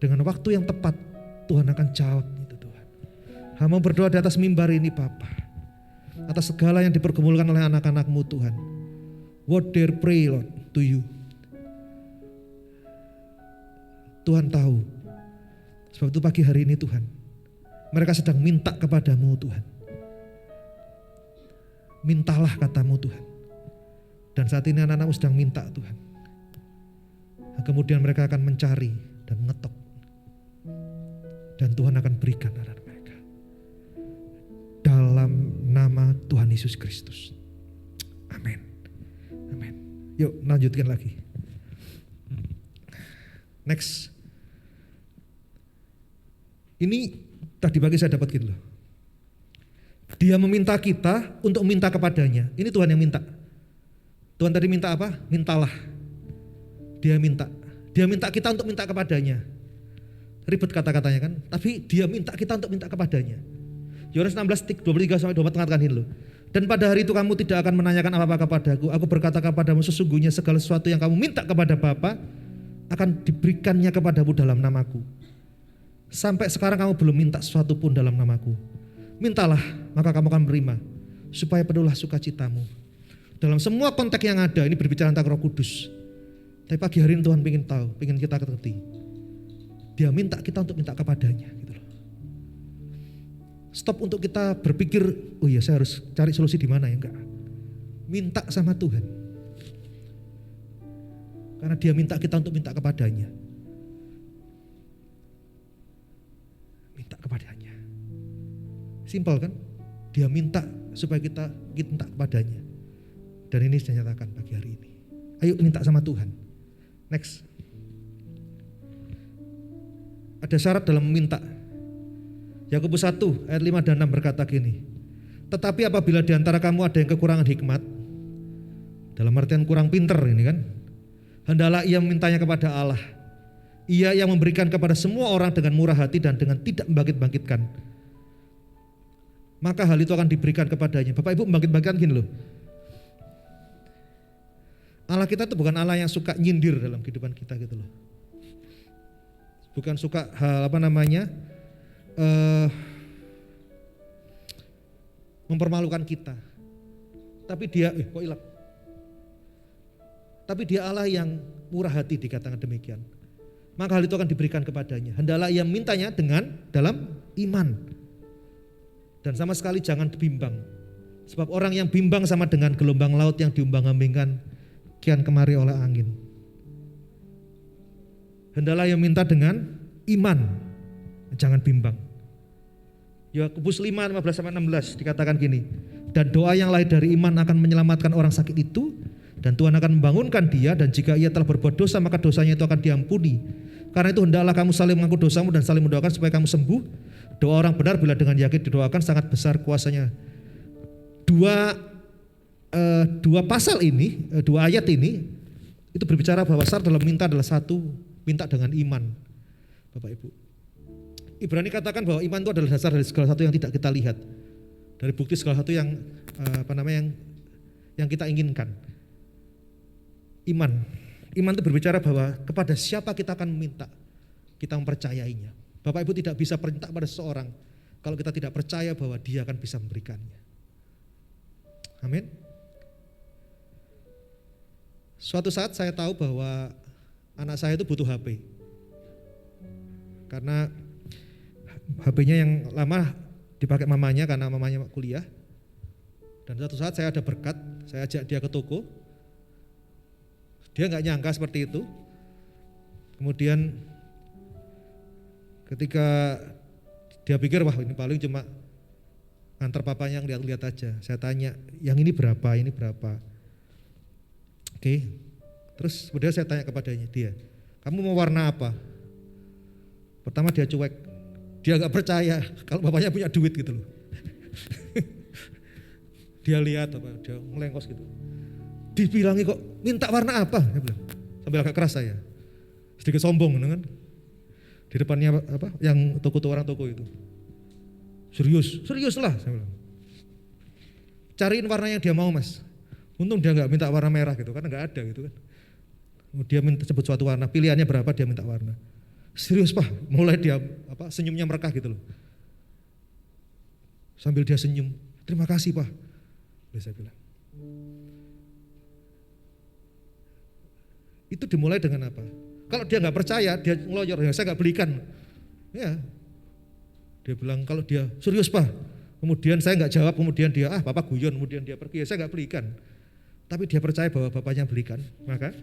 dengan waktu yang tepat, Tuhan akan jawab itu Tuhan. Hamba berdoa di atas mimbar ini Bapa, atas segala yang dipergumulkan oleh anak-anak-Mu Tuhan. What they pray Lord to you. Tuhan tahu. Sebab itu pagi hari ini Tuhan, mereka sedang minta kepadamu Tuhan. mintalah katamu Tuhan. Dan saat ini anak-anakmu sedang minta Tuhan. Dan kemudian mereka akan mencari dan mengetok. Dan Tuhan akan berikan anak mereka. Dalam nama Tuhan Yesus Kristus. Amin. Amin. Yuk lanjutkan lagi. Next. Ini tadi pagi saya dapat gitu loh. Dia meminta kita untuk minta kepadanya. Ini Tuhan yang minta. Tuhan tadi minta apa? Mintalah. Dia minta. Dia minta kita untuk minta kepadanya. Ribet kata-katanya kan. Tapi dia minta kita untuk minta kepadanya. Yohanes 16:23-24 mengatakan ini loh. Dan pada hari itu kamu tidak akan menanyakan apa-apa kepadaku. Aku berkata kepadamu sesungguhnya segala sesuatu yang kamu minta kepada Bapa akan diberikannya kepadamu dalam namaku. Sampai sekarang kamu belum minta sesuatu pun dalam namaku. Mintalah maka kamu akan menerima. Supaya penuhlah sukacitamu. Dalam semua konteks yang ada ini berbicara tentang Roh Kudus. Tapi pagi hari ini Tuhan ingin tahu, ingin kita ngerti. Dia minta kita untuk minta kepadanya gitu loh. Stop untuk kita berpikir, oh iya saya harus cari solusi di mana ya, enggak. Minta sama Tuhan. Karena dia minta kita untuk minta kepadanya. Minta kepadanya. Simpel kan? Dia minta supaya kita minta kepadanya. Dan ini saya nyatakan pagi hari ini. Ayo minta sama Tuhan. Next. Ada syarat dalam meminta. Yakobus 1 ayat 5 dan 6 berkata gini. Tetapi apabila di antara kamu ada yang kekurangan hikmat, dalam artian kurang pinter ini kan, hendaklah ia memintanya kepada Allah. Ia yang memberikan kepada semua orang dengan murah hati dan dengan tidak membangkit-bangkitkan. Maka hal itu akan diberikan kepadanya. Bapak Ibu membangkit-bangkitkan gini loh. Allah kita itu bukan Allah yang suka nyindir dalam kehidupan kita gitu loh. Bukan suka hal mempermalukan kita. Tapi dia, kok hilang? Tapi dia Allah yang murah hati dikatakan demikian. Maka hal itu akan diberikan kepadanya. Hendaklah ia mintanya dengan dalam iman. Dan sama sekali jangan bimbang. Sebab orang yang bimbang sama dengan gelombang laut yang diumbang-ambingkan kian kemari oleh angin. Hendaklah ia minta dengan iman. Jangan bimbang. Yakobus 5:15-16 dikatakan gini. Dan doa yang lahir dari iman akan menyelamatkan orang sakit itu. Dan Tuhan akan membangunkan dia. Dan jika ia telah berbuat dosa maka dosanya itu akan diampuni. Karena itu hendaklah kamu saling mengaku dosamu dan saling mendoakan supaya kamu sembuh. Doa orang benar bila dengan yakin didoakan sangat besar kuasanya. Dua pasal ini, dua ayat ini itu berbicara bahwa syarat dalam minta adalah satu, minta dengan iman. Bapak Ibu. Ibrani katakan bahwa iman itu adalah dasar dari segala sesuatu yang tidak kita lihat. Dari bukti segala sesuatu yang yang kita inginkan. Iman itu berbicara bahwa kepada siapa kita akan meminta, kita mempercayainya. Bapak Ibu tidak bisa perintah pada seseorang kalau kita tidak percaya bahwa dia akan bisa memberikannya. Amin. Suatu saat saya tahu bahwa anak saya itu butuh HP. Karena HP-nya yang lama dipakai mamanya karena mamanya kuliah. Dan suatu saat saya ada berkat, saya ajak dia ke toko. Dia nggak nyangka seperti itu. Kemudian ketika dia pikir wah ini paling cuma antar papanya yang lihat-lihat aja. Saya tanya, yang ini berapa, ini berapa. Oke. Terus kemudian saya tanya kepadanya, dia, kamu mau warna apa? Pertama dia cuek, dia gak percaya kalau bapaknya punya duit gitu loh. Dia lihat apa, dia ngelengkos gitu. Dibilangi kok minta warna apa? Dia bilang, sambil agak keras saya, sedikit sombong kan? Di depannya apa? Yang orang toko itu. Serius lah saya bilang. Cariin warna yang dia mau mas. Untung dia gak minta warna merah gitu, karena gak ada gitu kan. Dia minta sebut suatu warna, pilihannya berapa dia minta warna. Serius pak, mulai dia senyumnya merekah gitu loh. Sambil dia senyum, terima kasih pak. Saya bilang. Itu dimulai dengan apa? Kalau dia gak percaya, dia ngeloyor, ya saya gak belikan. Ya. Dia bilang kalau dia serius pak, Kemudian saya nggak jawab, kemudian dia bapak guyon, kemudian dia pergi, ya saya nggak belikan. Tapi dia percaya bahwa bapaknya belikan, maka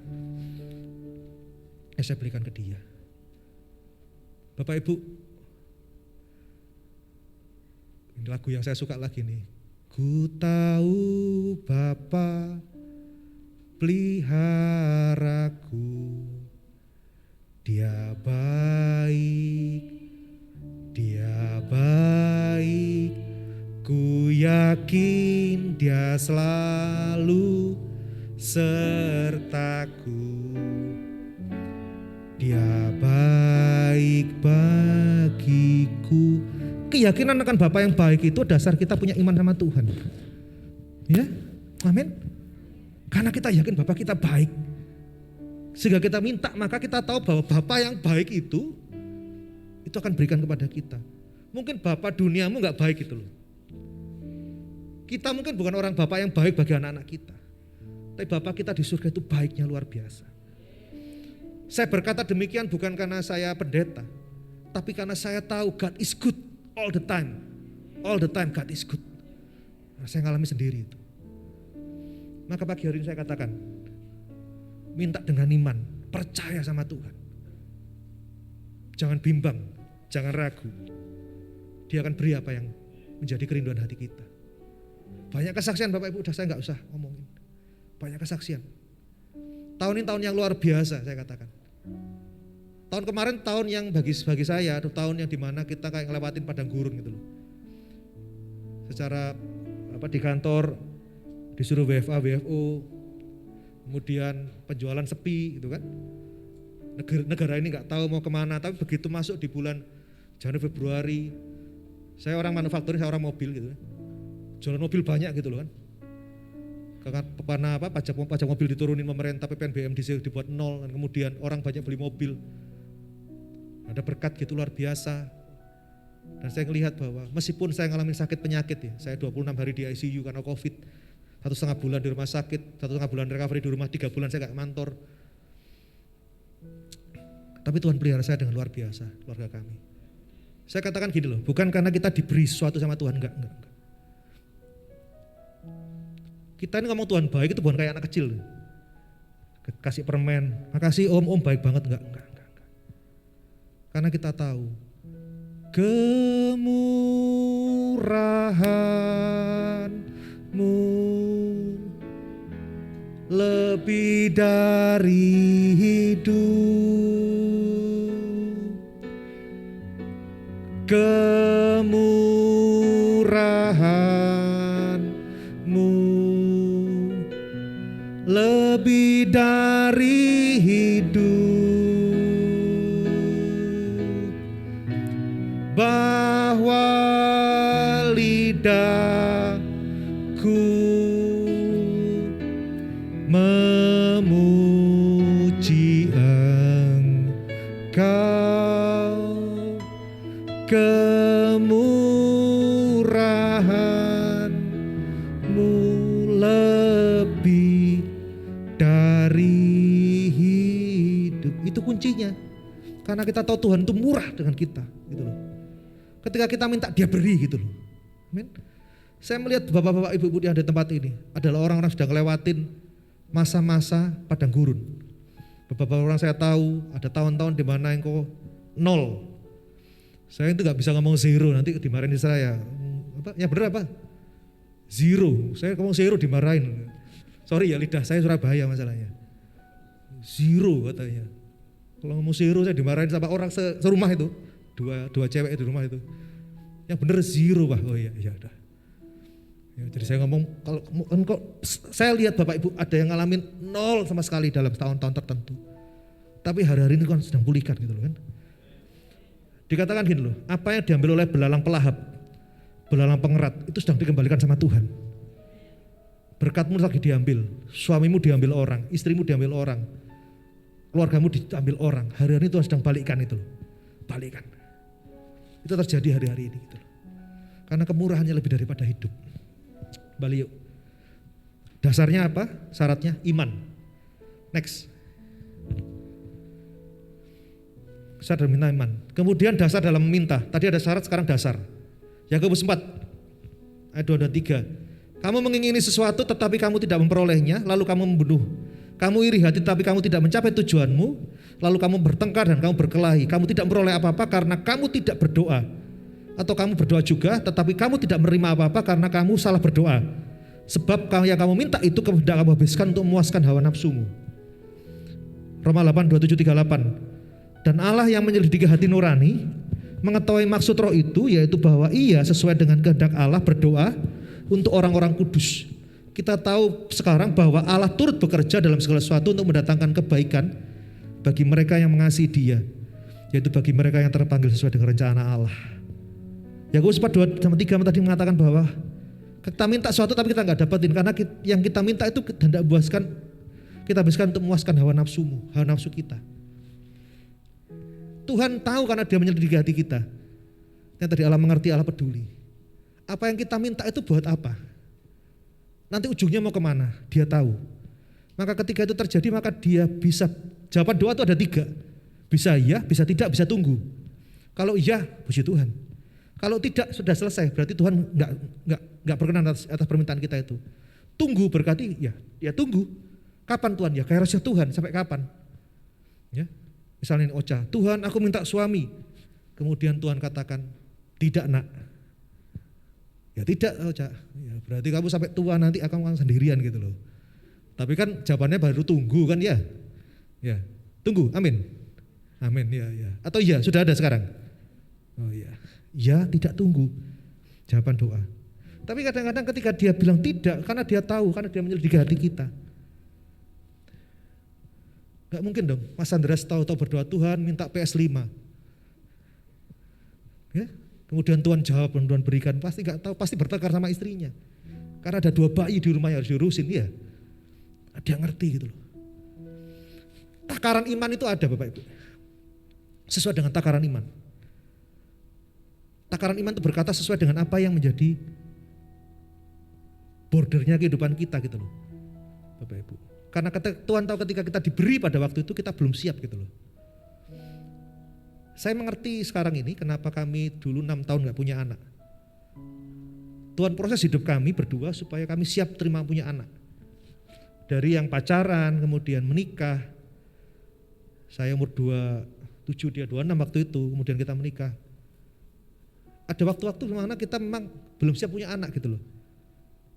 saya belikan ke dia. Bapak Ibu, ini lagu yang saya suka lagi nih. Ku tahu Bapa peliharaku, Dia baik, ku yakin Dia selalu sertaku. Dia baik bagiku. Keyakinan akan Bapa yang baik itu dasar kita punya iman sama Tuhan. Ya, amin. Karena kita yakin Bapa kita baik, sehingga kita minta, maka kita tahu bahwa Bapa yang baik itu akan berikan kepada kita. Mungkin Bapa duniamu gak baik gitu loh. Kita mungkin bukan orang Bapa yang baik bagi anak-anak kita, tapi Bapa kita di surga itu baiknya luar biasa. Saya berkata demikian bukan karena saya pendeta, tapi karena saya tahu God is good all the time. All the time God is good. Nah, saya ngalami sendiri itu. Maka pagi hari ini saya katakan, minta dengan iman, percaya sama Tuhan. Jangan bimbang, jangan ragu. Dia akan beri apa yang menjadi kerinduan hati kita. Banyak kesaksian Bapak Ibu, udah saya gak usah ngomongin. Banyak kesaksian. Tahun ini tahun yang luar biasa saya katakan. Tahun kemarin tahun yang bagi saya, atau tahun yang dimana kita kayak ngelewatin padang gurun gitu loh. Secara di kantor disuruh WFA, WFO, kemudian penjualan sepi gitu kan. Negara ini gak tahu mau kemana, tapi begitu masuk di bulan Januari, Februari, saya orang manufaktur, saya orang mobil gitu kan. Jualan mobil banyak gitu loh kan. Karena pajak mobil diturunin pemerintah, PPNBM dibuat nol, dan kemudian orang banyak beli mobil. Ada berkat gitu luar biasa. Dan saya melihat bahwa meskipun saya ngalamin sakit penyakit ya, saya 26 hari di ICU karena COVID, 1,5 bulan di rumah sakit, 1,5 bulan recovery di rumah, 3 bulan saya gak kantor. Tapi Tuhan pelihara saya dengan luar biasa, keluarga kami. Saya katakan gini loh, bukan karena kita diberi sesuatu sama Tuhan, enggak. Kita ini ngomong Tuhan baik itu bukan kayak anak kecil. Kasih permen, makasih om baik banget, enggak. Karena kita tahu kemurahan-Mu lebih dari hidup, kemurahan-Mu lebih dari hidup, bahwa lidahku memuji Engkau, kemurahan-Mu lebih dari hidup. Itu kuncinya. Karena kita tahu Tuhan itu murah dengan kita, gitu loh. Ketika kita minta Dia beri gitu loh. Amin. Saya melihat bapak-bapak, ibu-ibu yang ada di tempat ini adalah orang-orang yang sudah ngelewatin masa-masa padang gurun. Beberapa orang saya tahu ada tahun-tahun di mana engkau nol. Saya itu gak bisa ngomong zero, nanti dimarahin saya. Ya bener apa? Zero. Saya ngomong zero dimarahin. Sorry ya, lidah saya Surabaya masalahnya. Zero katanya. Kalau ngomong zero saya dimarahin sama orang serumah itu. Dua cewek di rumah itu. Yang bener zero Pak. Oh iya udah. Ya, jadi saya ngomong, kalau saya lihat Bapak Ibu ada yang ngalamin nol sama sekali dalam tahun-tahun tertentu. Tapi hari-hari ini kan sedang pulihkan gitu loh kan. Dikatakan gini loh, apa yang diambil oleh belalang pelahap, belalang pengerat itu sedang dikembalikan sama Tuhan. Berkatmu lagi diambil, suamimu diambil orang, istrimu diambil orang, keluargamu diambil orang. Hari-hari Tuhan sedang balikkan itu loh, balikkan. Itu terjadi hari-hari ini gitu loh. Karena kemurahannya lebih daripada hidup. Balik yuk. Dasarnya apa? Syaratnya iman. Next. Syarat dalam minta iman. Kemudian dasar dalam meminta. Tadi ada syarat, sekarang dasar. Yakobus 4. ayat 2 dan 3. Kamu mengingini sesuatu tetapi kamu tidak memperolehnya, lalu kamu membunuh. Kamu iri hati tetapi kamu tidak mencapai tujuanmu, lalu kamu bertengkar dan kamu berkelahi. Kamu tidak memperoleh apa-apa karena kamu tidak berdoa. Atau kamu berdoa juga tetapi kamu tidak menerima apa-apa karena kamu salah berdoa. Sebab yang kamu minta itu hendak kamu habiskan untuk memuaskan hawa nafsumu. Roma 8:27-38. Dan Allah yang menyelidiki hati nurani mengetahui maksud roh itu, yaitu bahwa ia sesuai dengan kehendak Allah berdoa untuk orang-orang kudus. Kita tahu sekarang bahwa Allah turut bekerja dalam segala sesuatu untuk mendatangkan kebaikan bagi mereka yang mengasihi Dia, yaitu bagi mereka yang terpanggil sesuai dengan rencana Allah. Yakobus 4:2-3 tadi mengatakan bahwa kita minta sesuatu tapi kita nggak dapetin karena yang kita minta itu hendak memuaskan, kita habiskan untuk memuaskan hawa nafsumu, hawa nafsu kita. Tuhan tahu karena Dia menyelidiki hati kita. Yang tadi Allah mengerti, Allah peduli. Apa yang kita minta itu buat apa? Nanti ujungnya mau kemana? Dia tahu. Maka ketika itu terjadi maka Dia bisa, jawaban doa itu ada 3. Bisa iya, bisa tidak, bisa tunggu. Kalau iya, puji Tuhan. Kalau tidak, sudah selesai. Berarti Tuhan nggak berkenan atas permintaan kita itu. Tunggu berarti ya tunggu. Kapan Tuhan? Ya kayak rahasia Tuhan, sampai kapan? Ya. Misalnya ini Ocha, Tuhan aku minta suami. Kemudian Tuhan katakan, tidak nak. Ya tidak Ocha, ya, berarti kamu sampai tua nanti akan sendirian gitu loh. Tapi kan jawabannya baru tunggu kan ya. Ya, tunggu, amin. Amin, ya. Atau iya, sudah ada sekarang? Oh iya, ya tidak tunggu. Jawaban doa. Tapi kadang-kadang ketika Dia bilang tidak, karena Dia tahu, karena Dia menyelidiki hati kita. Gak mungkin dong, Mas Andreas tahu-tahu berdoa Tuhan minta PS5. Ya, kemudian Tuhan jawab dan Tuhan berikan, pasti gak tahu, pasti bertengkar sama istrinya. Karena ada 2 bayi di rumahnya harus diurusin, ya. Dia ngerti gitu loh. Takaran iman itu ada Bapak Ibu. Sesuai dengan takaran iman. Takaran iman itu berkata sesuai dengan apa yang menjadi bordernya kehidupan kita gitu loh. Bapak Ibu. Karena Tuhan tahu ketika kita diberi pada waktu itu kita belum siap gitu loh. Saya mengerti sekarang ini kenapa kami dulu 6 tahun gak punya anak. Tuhan proses hidup kami berdua supaya kami siap terima punya anak. Dari yang pacaran, kemudian menikah. Saya umur 27, dia 26 waktu itu, kemudian kita menikah. Ada waktu-waktu di mana kita memang belum siap punya anak gitu loh.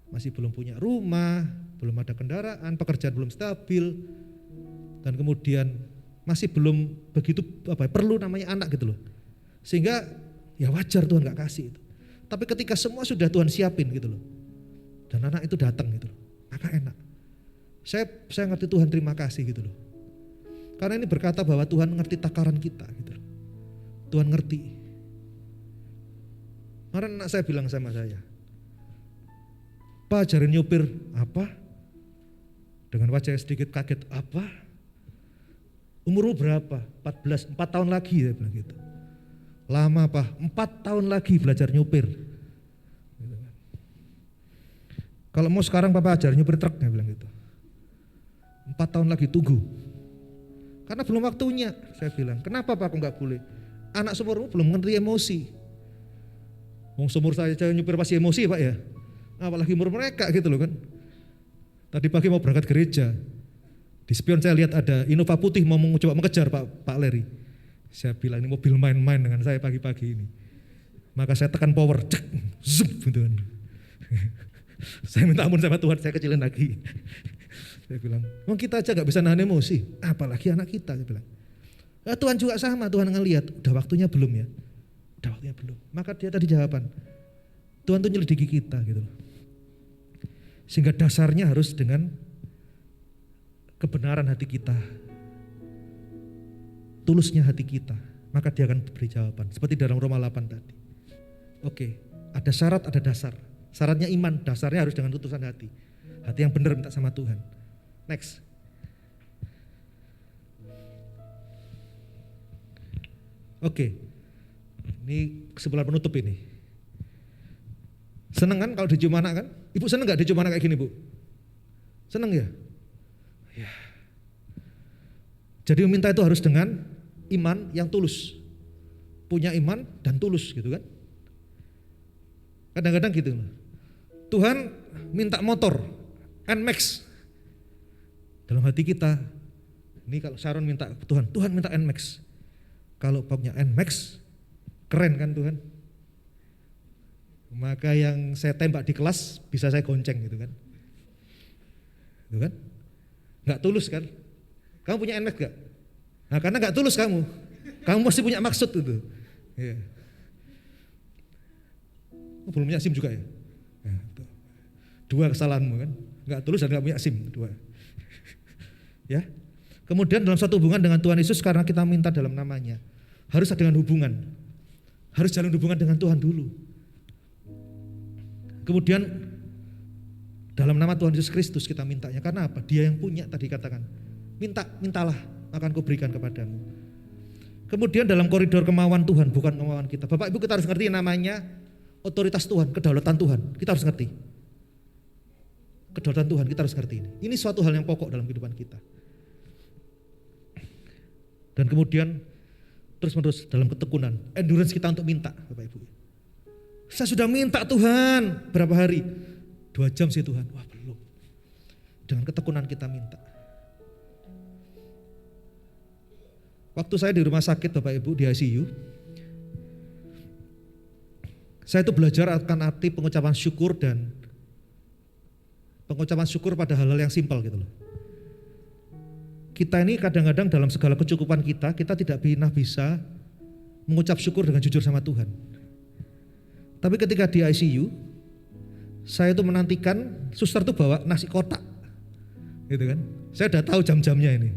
Masih belum punya rumah, belum ada kendaraan, pekerjaan belum stabil, dan kemudian masih belum begitu perlu namanya anak gitu loh. Sehingga ya wajar Tuhan gak kasih itu. Tapi ketika semua sudah Tuhan siapin gitu loh, dan anak itu datang gitu loh, maka enak. Saya ngerti Tuhan terima kasih gitu loh. Karena ini berkata bahwa Tuhan ngerti takaran kita gitu loh. Tuhan ngerti. Kemarin anak saya bilang sama saya, Pak ajarin nyupir apa? Dengan wajah sedikit kaget, apa? Umurmu berapa? 14, 4 tahun lagi saya bilang gitu. Lama Pak, 4 tahun lagi belajar nyupir. Kalau mau sekarang Papa ajarin nyupir truk, saya bilang gitu. 4 tahun lagi tunggu. Karena belum waktunya, saya bilang. Kenapa Pak aku gak boleh? Anak seumurmu belum mengerti emosi. Wong seumur saya nyupir pasti emosi Pak ya. Apalagi umur mereka gitu loh kan. Tadi pagi mau berangkat gereja. Di spion saya lihat ada Innova putih mau coba mengejar Pak Leri. Saya bilang ini mobil main-main dengan saya pagi-pagi ini. Maka saya tekan power, cek, zoom gitu kan. Saya minta ampun sama Tuhan, saya kecilin lagi. Saya bilang, kita aja gak bisa nahan emosi, apalagi anak kita. Saya bilang, Tuhan juga sama, Tuhan ngelihat, udah waktunya belum ya? Udah waktunya belum. Maka dia tadi jawaban, Tuhan tuh nyelidiki kita gitu. Sehingga dasarnya harus dengan kebenaran hati kita, tulusnya hati kita, maka dia akan beri jawaban. Seperti dalam Roma 8 tadi. Oke, ada syarat, ada dasar. Syaratnya iman, dasarnya harus dengan tutusan hati. Hati yang benar minta sama Tuhan. Next. Oke, ini kesimpulan penutup ini. Seneng kan kalau dicium anak kan? Ibu seneng gak dicium anak kayak gini Bu? Seneng ya? Ya. Jadi meminta itu harus dengan iman yang tulus. Punya iman dan tulus gitu kan. Kadang-kadang gitu. Tuhan minta motor NMAX. Dalam hati kita, ini kalau Sharon minta Tuhan minta NMAX. Kalau punya NMAX, keren kan Tuhan? Maka yang saya tembak di kelas bisa saya gonceng gitu kan? Gitu kan? Nggak tulus kan? Kamu punya NMAX gak? Nah karena nggak tulus kamu mesti punya maksud itu. Ya. Belum punya SIM juga ya? Ya, dua kesalahanmu kan? Nggak tulus dan nggak punya SIM, dua. Ya. Kemudian dalam satu hubungan dengan Tuhan Yesus karena kita minta dalam namanya, harus ada dengan hubungan, harus jalan hubungan dengan Tuhan dulu. Kemudian dalam nama Tuhan Yesus Kristus kita mintanya, karena apa? Dia yang punya tadi katakan, mintalah akan kuberikan kepadamu. Kemudian dalam koridor kemauan Tuhan, bukan kemauan kita. Bapak Ibu kita harus ngerti namanya otoritas Tuhan, kedaulatan Tuhan, kita harus ngerti. Kedaulatan Tuhan kita harus ngerti ini. Ini suatu hal yang pokok dalam kehidupan kita. Dan kemudian terus menerus dalam ketekunan, endurance kita untuk minta, Bapak Ibu. Saya sudah minta Tuhan berapa hari? 2 jam sih Tuhan, wah belum. Dengan ketekunan kita minta. Waktu saya di rumah sakit Bapak Ibu di ICU, saya itu belajar akan arti pengucapan syukur dan pengucapan syukur pada hal-hal yang simpel gitu loh. Kita ini kadang-kadang dalam segala kecukupan kita tidak pernah bisa mengucap syukur dengan jujur sama Tuhan. Tapi ketika di ICU, saya itu menantikan suster tuh bawa nasi kotak, gitu kan. Saya udah tahu jam-jamnya ini.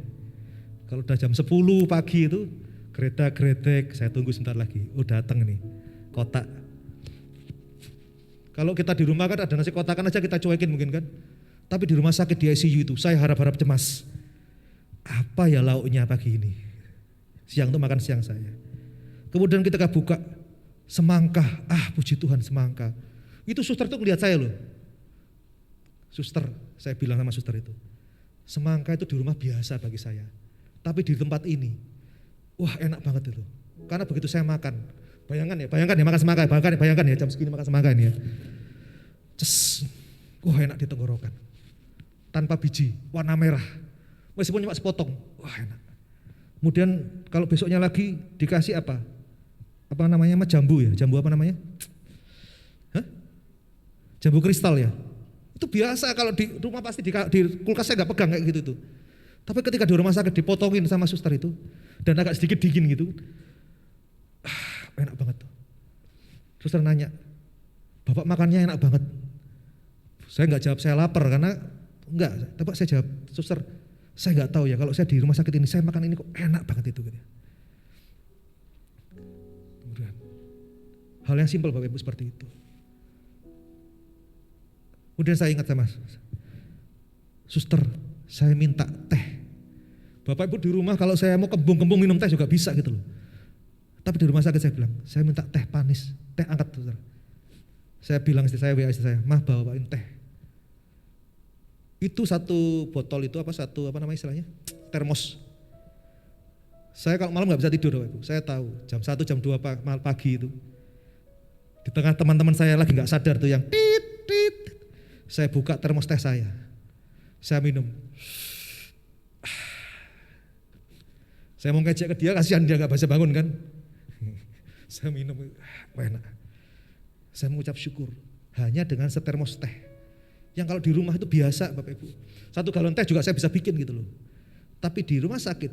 Kalau udah jam 10 pagi itu, geredek, saya tunggu sebentar lagi. Oh datang nih, kotak. Kalau kita di rumah kan ada nasi kotakan aja kita cuekin mungkin kan. Tapi di rumah sakit di ICU itu, saya harap-harap cemas. Apa ya lauknya pagi ini? Siang itu makan siang saya. Kemudian kita buka semangka, puji Tuhan semangka. Itu suster tuh ngeliat saya loh. Suster, saya bilang sama suster itu, semangka itu di rumah biasa bagi saya. Tapi di tempat ini, wah enak banget itu. Karena begitu saya makan, bayangkan ya makan semangka, bayangkan ya jam segini makan semangka ini ya. Wah enak di tenggorokan. Tanpa biji, warna merah. Meskipun cuma sepotong, wah enak. Kemudian kalau besoknya lagi dikasih apa? Apa namanya? Jambu ya? Jambu apa namanya? Hah? Jambu kristal ya? Itu biasa kalau di rumah pasti di kulkas saya nggak pegang kayak gitu tuh. Tapi ketika di rumah sakit dipotongin sama suster itu dan agak sedikit dingin gitu, enak banget tuh. Suster nanya, Bapak makannya enak banget. Saya nggak jawab saya lapar karena enggak. Tapi saya jawab, suster, saya nggak tahu ya kalau saya di rumah sakit ini saya makan ini kok enak banget itu. Kemudian hal yang simpel Bapak Ibu seperti itu. Kemudian saya ingat sama suster, saya minta teh. Bapak Ibu di rumah kalau saya mau kembung-kembung minum teh juga bisa gitu loh. Tapi di rumah sakit saya bilang, saya minta teh panis, teh angkat suster. Saya bilang istri saya, WA istri saya, mah bawain teh. Itu satu botol itu apa namanya istilahnya? Termos. Saya kalau malam nggak bisa tidur Bapak Ibu. Saya tahu jam 1 jam 2 pagi itu. Di tengah teman-teman saya lagi nggak sadar tuh yang tit. Saya buka termos teh saya minum. Saya mau ngejek ke dia, kasihan dia nggak bisa bangun kan. Saya minum, enak. Saya mengucap syukur hanya dengan setermos teh. Yang kalau di rumah itu biasa Bapak Ibu. 1 galon teh juga saya bisa bikin gitu loh. Tapi di rumah sakit,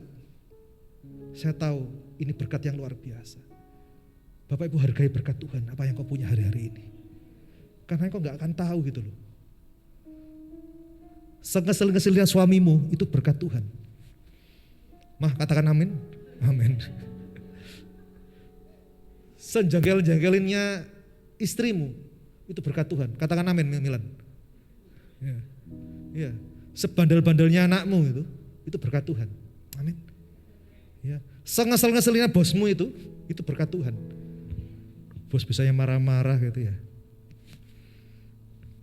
saya tahu ini berkat yang luar biasa. Bapak Ibu hargai berkat Tuhan apa yang kau punya hari-hari ini. Karena kau gak akan tahu gitu loh. Sengesel-ngeselnya suamimu itu berkat Tuhan. Mah katakan amin. Amin. Senjengkel-jengkelinnya istrimu itu berkat Tuhan. Katakan amin Milan. Ya. Ya. Sebandel-bandelnya anakmu itu berkat Tuhan. Amin. Ya. Sengesel-ngeselinnya bosmu itu berkat Tuhan. Bos bisanya marah-marah gitu ya.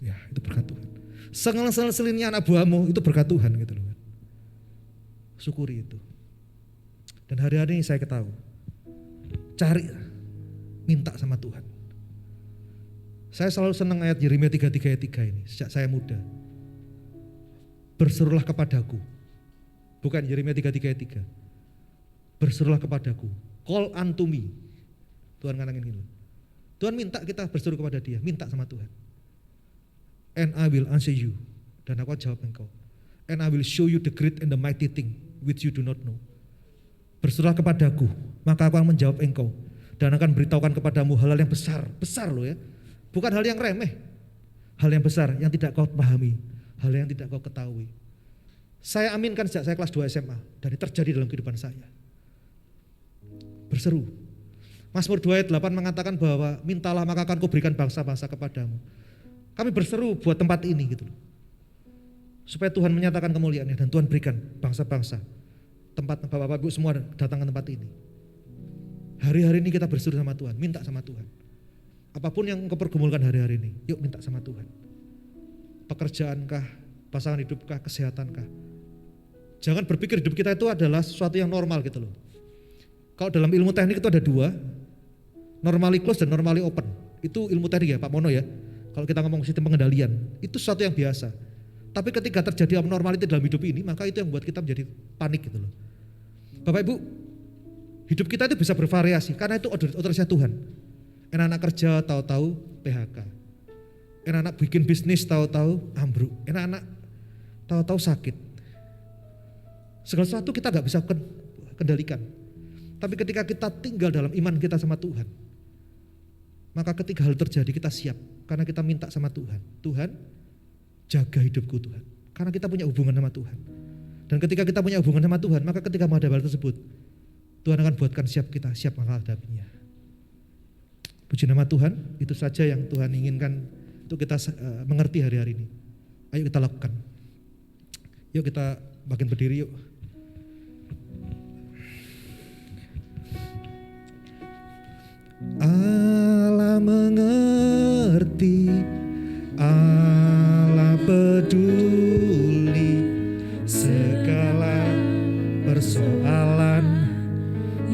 Ya, itu berkat Tuhan. Sengesel-ngeselinnya anak buahmu itu berkat Tuhan gitu loh. Syukuri itu. Dan hari-hari ini saya ketahui. Cari, minta sama Tuhan. Saya selalu senang ayat Yeremia 33 ayat 3 ini sejak saya muda. Berserulah kepadaku. Bukan Yeremia 33 ayat 3. Berserulah kepadaku. Call unto me. Tuhan ngomongin gitu. Tuhan minta kita berseru kepada Dia, minta sama Tuhan. And I will answer you. Dan aku jawab engkau. And I will show you the great and the mighty thing which you do not know. Berserulah kepadaku, maka aku akan menjawab engkau dan akan beritahukan kepadamu hal-hal yang besar, besar loh ya. Bukan hal yang remeh, hal yang besar yang tidak kau pahami, hal yang tidak kau ketahui. Saya aminkan sejak saya kelas 2 SMA dan itu terjadi dalam kehidupan saya. Berseru. Mazmur 2 ayat 8 mengatakan bahwa mintalah maka akan kuberikan bangsa-bangsa kepadamu. Kami berseru buat tempat ini gitu loh. Supaya Tuhan menyatakan kemuliaannya dan Tuhan berikan bangsa-bangsa. Tempat Bapak Ibu semua datang ke tempat ini. Hari-hari ini kita berseru sama Tuhan, minta sama Tuhan. Apapun yang engkau pergumulkan hari-hari ini, yuk minta sama Tuhan. Pekerjaankah, pasangan hidupkah, kesehatankah. Jangan berpikir hidup kita itu adalah sesuatu yang normal gitu loh. Kalau dalam ilmu teknik itu ada dua, normally close dan normally open. Itu ilmu teknik ya Pak Mono ya. Kalau kita ngomong sistem pengendalian, itu sesuatu yang biasa. Tapi ketika terjadi abnormality dalam hidup ini, maka itu yang membuat kita menjadi panik gitu loh. Bapak Ibu, hidup kita itu bisa bervariasi karena itu otoritas Tuhan. Enak-enak kerja tahu-tahu PHK. Enak-enak bikin bisnis tahu-tahu ambruk. Enak-enak tahu-tahu sakit. Segala sesuatu kita gak bisa kendalikan. Tapi ketika kita tinggal dalam iman kita sama Tuhan, maka ketika hal terjadi kita siap. Karena kita minta sama Tuhan. Tuhan jaga hidupku Tuhan. Karena kita punya hubungan sama Tuhan. Dan ketika kita punya hubungan sama Tuhan, maka ketika menghadapi hal tersebut, Tuhan akan buatkan siap kita, siap menghadapinya. Puji nama Tuhan, itu saja yang Tuhan inginkan untuk kita mengerti hari-hari ini. Ayo kita lakukan. Yuk kita makin berdiri yuk. Allah mengerti, Allah peduli segala persoalan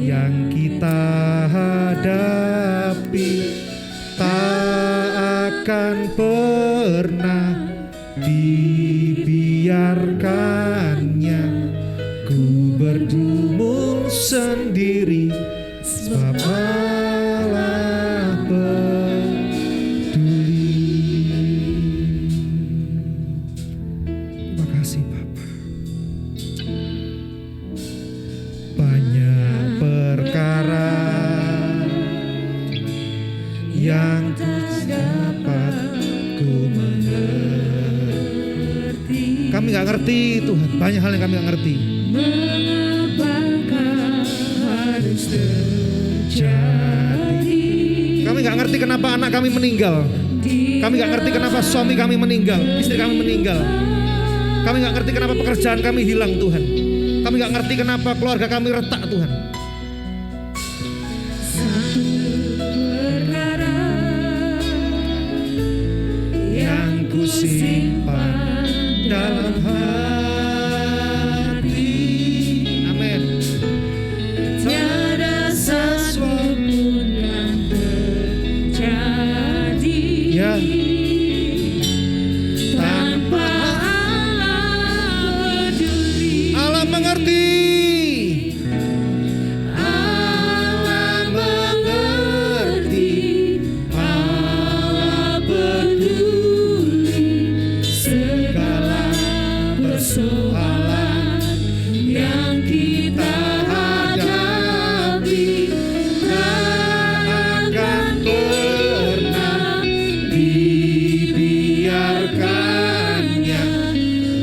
yang kita hadapi, tak akan pernah dibiarkannya ku berdumung sendiri, sebab Allah peduli. Terima kasih Bapa. Banyak perkara yang tak dapat ku mengerti. Kami gak ngerti Tuhan, banyak hal yang kami gak ngerti. Mengapakah harus terjadi? Kami gak ngerti kenapa anak kami meninggal. Kami gak ngerti kenapa suami kami meninggal, istri kami meninggal. Kami gak ngerti kenapa pekerjaan kami hilang Tuhan. Kami gak ngerti kenapa keluarga kami retak Tuhan. Satu perkara yang ku simpan dalam hati. Amin. Tiada sesuatu yang terjadi ya, tanpa Allah peduli. Allah mengerti. Allah mengerti. Allah peduli segala persoalan yang kita hadapi, tak akan pernah dibiarkannya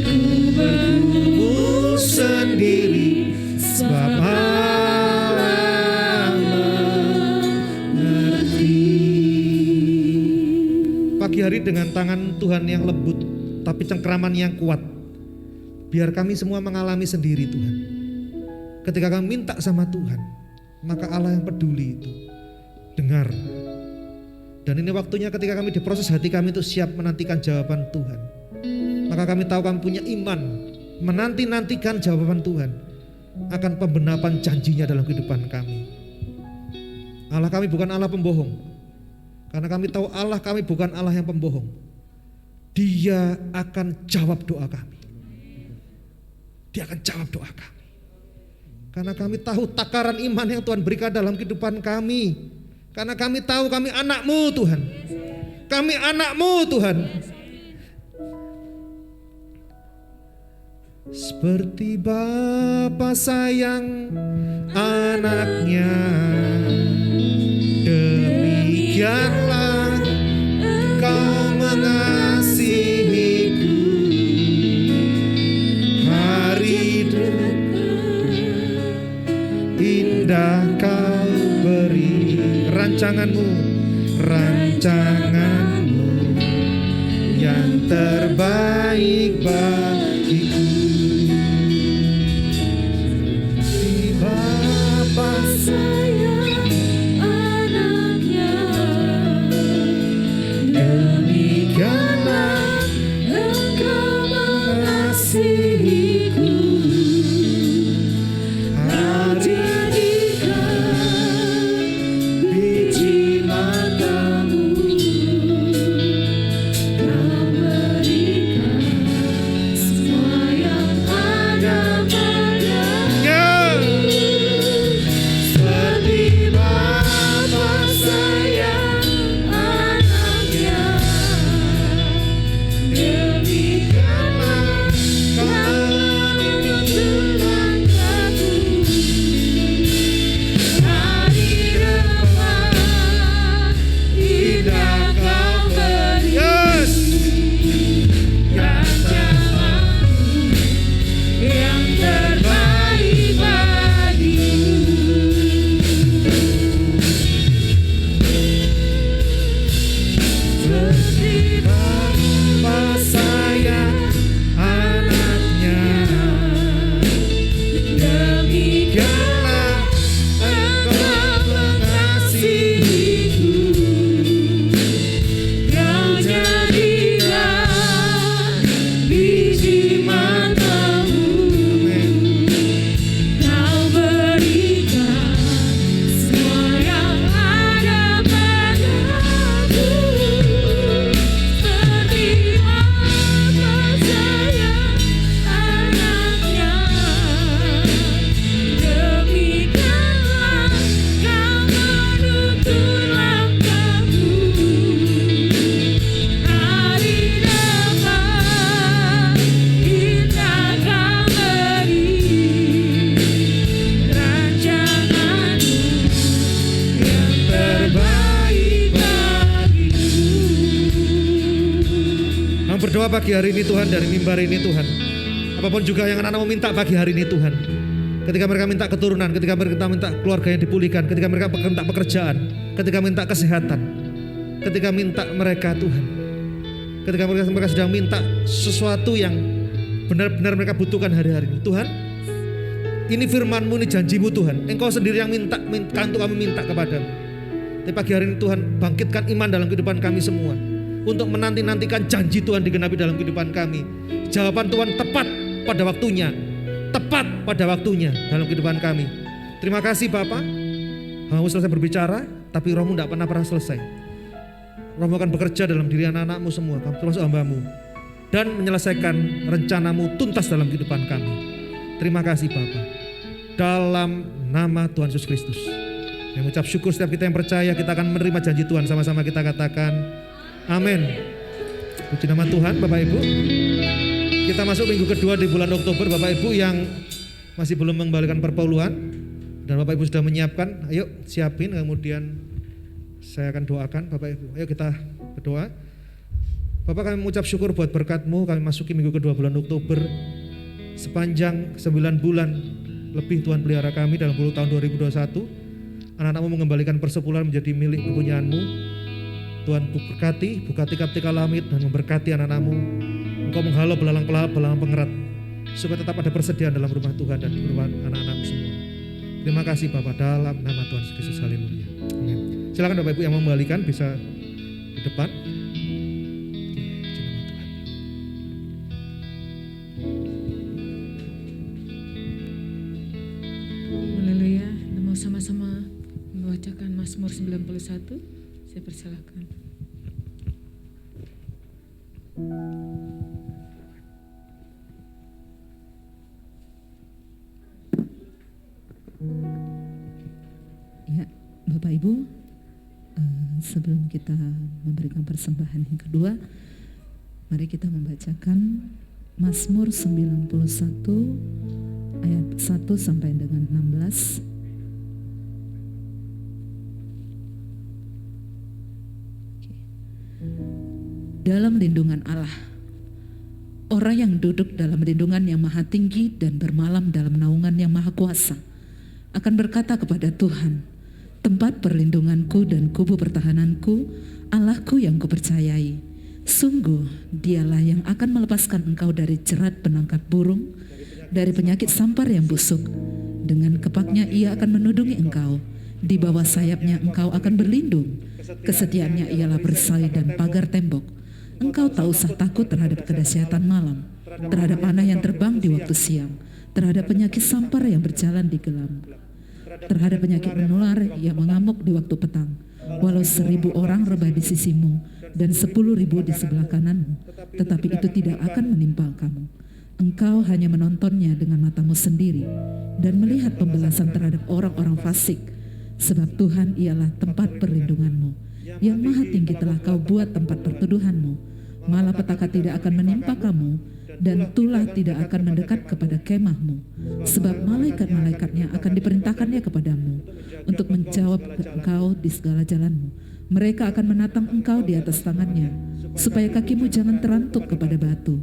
ku bergumul sendiri, sebab Allah mengerti. Pagi hari dengan tangan Tuhan yang lembut tapi cengkeraman yang kuat, biar kami semua mengalami sendiri Tuhan. Ketika kami minta sama Tuhan, maka Allah yang peduli itu dengar. Dan ini waktunya ketika kami diproses hati kami itu siap menantikan jawaban Tuhan. Maka kami tahu kami punya iman menanti-nantikan jawaban Tuhan akan pembenaran janjinya dalam kehidupan kami. Allah kami bukan Allah pembohong. Karena kami tahu Allah kami bukan Allah yang pembohong. Dia akan jawab doa kami. Dia akan jawab doa kami. Karena kami tahu takaran iman yang Tuhan berikan dalam kehidupan kami. Karena kami tahu kami anak-Mu Tuhan. Kami anak-Mu Tuhan. Seperti Bapa sayang anaknya, demikianlah Engkau mengasihiku. Hari dekat indah Kau beri rancangan-Mu yang terbaik bagiku. Sayang anaknya, demikianlah Engkau mengasihiku. Jadikan biji matamu, Kau berikan semua yang ada padamu. Berdoa pagi hari ini Tuhan, dari mimbar ini Tuhan, apapun juga yang anak-anakmu minta pagi hari ini Tuhan, ketika mereka minta keturunan, ketika mereka minta keluarga yang dipulihkan, ketika mereka minta pekerjaan, ketika minta kesehatan, ketika minta mereka Tuhan, ketika mereka sedang minta sesuatu yang benar-benar mereka butuhkan hari-hari ini Tuhan, ini firman-Mu, ini janji-Mu Tuhan, Engkau sendiri yang minta untuk kami minta kepadamu. Tapi pagi hari ini Tuhan, bangkitkan iman dalam kehidupan kami semua untuk menanti-nantikan janji Tuhan digenapi dalam kehidupan kami. Jawaban Tuhan tepat pada waktunya, tepat pada waktunya dalam kehidupan kami. Terima kasih Bapa, Kamu selesai berbicara, tapi Roh-Mu tidak pernah selesai. Roh-Mu akan bekerja dalam diri anak-anak-Mu semua, termasuk hamba-Mu, dan menyelesaikan rencana-Mu tuntas dalam kehidupan kami. Terima kasih Bapa, dalam nama Tuhan Yesus Kristus. Yang mengucap syukur setiap kita yang percaya, kita akan menerima janji Tuhan. Sama-sama kita katakan amin. Puji nama Tuhan. Bapak Ibu, kita masuk minggu kedua di bulan Oktober. Bapak Ibu yang masih belum mengembalikan perpuluhan dan Bapak Ibu sudah menyiapkan, ayo siapin, kemudian saya akan doakan Bapak Ibu. Ayo kita berdoa. Bapak, kami mengucap syukur buat berkat-Mu. Kami masuki minggu kedua bulan Oktober. Sepanjang 9 bulan lebih Tuhan pelihara kami dalam tahun 2021. Anak-anak-Mu mengembalikan persepuluhan menjadi milik kepunyaan-Mu. Tuhan berkati, buka tikap-tikap langit dan memberkati anak-anak-Mu. Engkau menghalau belalang pengerat, supaya tetap ada persediaan dalam rumah Tuhan dan rumah anak-anak-Mu semua. Terima kasih Bapak, dalam nama Tuhan Yesus Kristus, haleluya. Amin. Silakan Bapak Ibu yang membalikan bisa di depan. Haleluya. Mau sama-sama membacakan Mazmur 91. Saya persilakan. Ya, Bapak Ibu, sebelum kita memberikan persembahan yang kedua, mari kita membacakan Mazmur 91 ayat 1 sampai dengan 16. Dalam lindungan Allah, orang yang duduk dalam lindungan yang maha tinggi dan bermalam dalam naungan yang maha kuasa akan berkata kepada Tuhan, tempat perlindunganku dan kubu pertahananku, Allahku yang kupercayai. Sungguh dialah yang akan melepaskan engkau dari jerat penangkap burung, dari penyakit sampar yang busuk. Dengan kepaknya ia akan menudungi engkau, di bawah sayapnya engkau akan berlindung. Kesetiaannya ialah perisai dan pagar tembok. Engkau tak usah takut terhadap kedahsyatan malam, terhadap panah yang terbang di waktu siang, terhadap penyakit sampar yang berjalan di gelap, terhadap penyakit menular yang mengamuk di waktu petang. Walau 1000 orang rebah di sisimu dan 10.000 di sebelah kananmu, tetapi itu tidak akan menimpa kamu. Engkau hanya menontonnya dengan matamu sendiri dan melihat pembalasan terhadap orang-orang fasik. Sebab Tuhan ialah tempat perlindunganmu. Yang maha tinggi telah kau buat tempat perteduhanmu. Malapetaka tidak akan menimpa kamu, dan tulah tidak akan mendekat kepada kemahmu. Sebab malaikat-malaikatnya akan diperintahkannya kepadamu untuk menjawab engkau di segala jalanmu. Mereka akan menatang engkau di atas tangannya, supaya kakimu jangan terantuk kepada batu.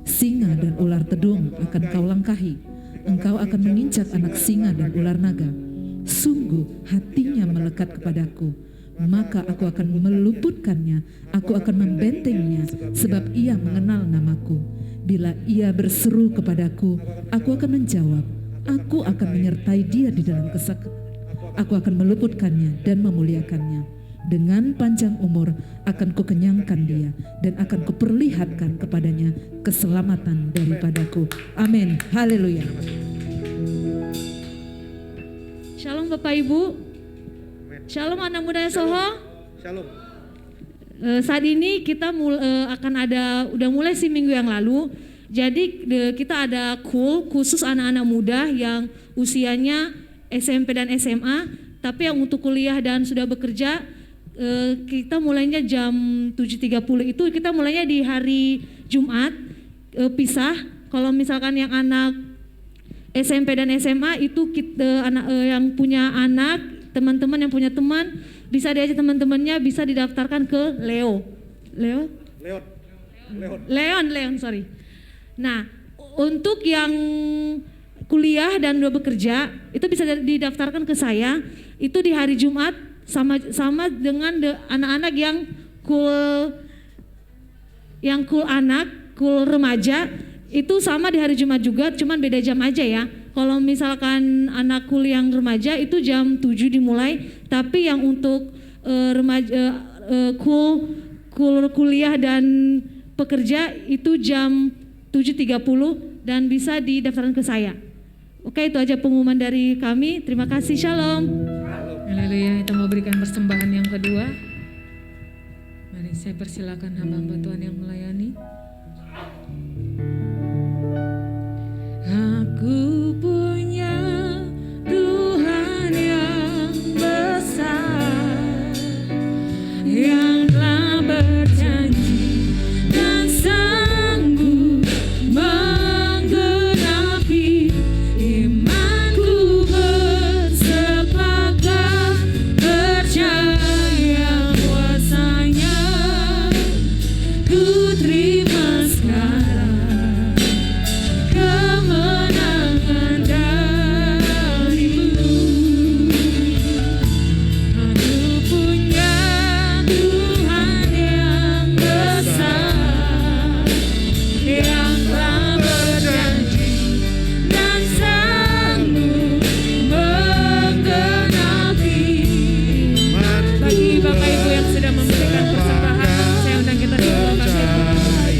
Singa dan ular tedung akan kau langkahi. Engkau akan menginjak anak singa dan ular naga. Sungguh hatinya melekat kepadaku, maka aku akan meluputkannya, aku akan membentengnya, sebab ia mengenal namaku. Bila ia berseru kepadaku, aku akan menjawab, aku akan menyertai dia di dalam aku akan meluputkannya dan memuliakannya. Dengan panjang umur akan kukenyangkan dia, dan akan kuperlihatkan kepadanya keselamatan daripadaku. Amin. Haleluya. Shalom Bapak Ibu. Shalom anak muda Soho. Shalom. Saat ini kita udah mulai sih minggu yang lalu. Jadi kita ada khusus anak-anak muda yang usianya SMP dan SMA. Tapi yang untuk kuliah dan sudah bekerja, kita mulainya jam 7.30. Itu kita mulainya di hari Jumat, pisah. Kalau misalkan yang anak SMP dan SMA itu kita yang punya anak, teman-teman yang punya teman, bisa diajak teman-temannya, bisa didaftarkan ke Leon, sorry. Nah, untuk yang kuliah dan udah bekerja, itu bisa didaftarkan ke saya. Itu di hari Jumat sama dengan anak-anak yang cool remaja. Itu sama di hari Jumat juga, cuman beda jam aja ya. Kalau misalkan anak kuliah yang remaja itu jam 7 dimulai, tapi yang untuk kuliah dan pekerja itu jam 7.30 dan bisa didaftarkan ke saya. Oke, itu aja pengumuman dari kami. Terima kasih, shalom. Haleluya, kita mau berikan persembahan yang kedua. Mari saya persilakan hamba-hamba Tuhan yang melayani. Aku punya Tuhan yang besar, yang telah berjanji dan sanggup menggenapi. Imanku bersepakat percaya kuasanya, ku terima sekarang kemenangan darimu. Aku punya Tuhan yang besar, yang telah berjanji dan sanggup menggenapi. Bagi Bapak Ibu yang sedang memberikan persembahan, saya undang kita di lokasi.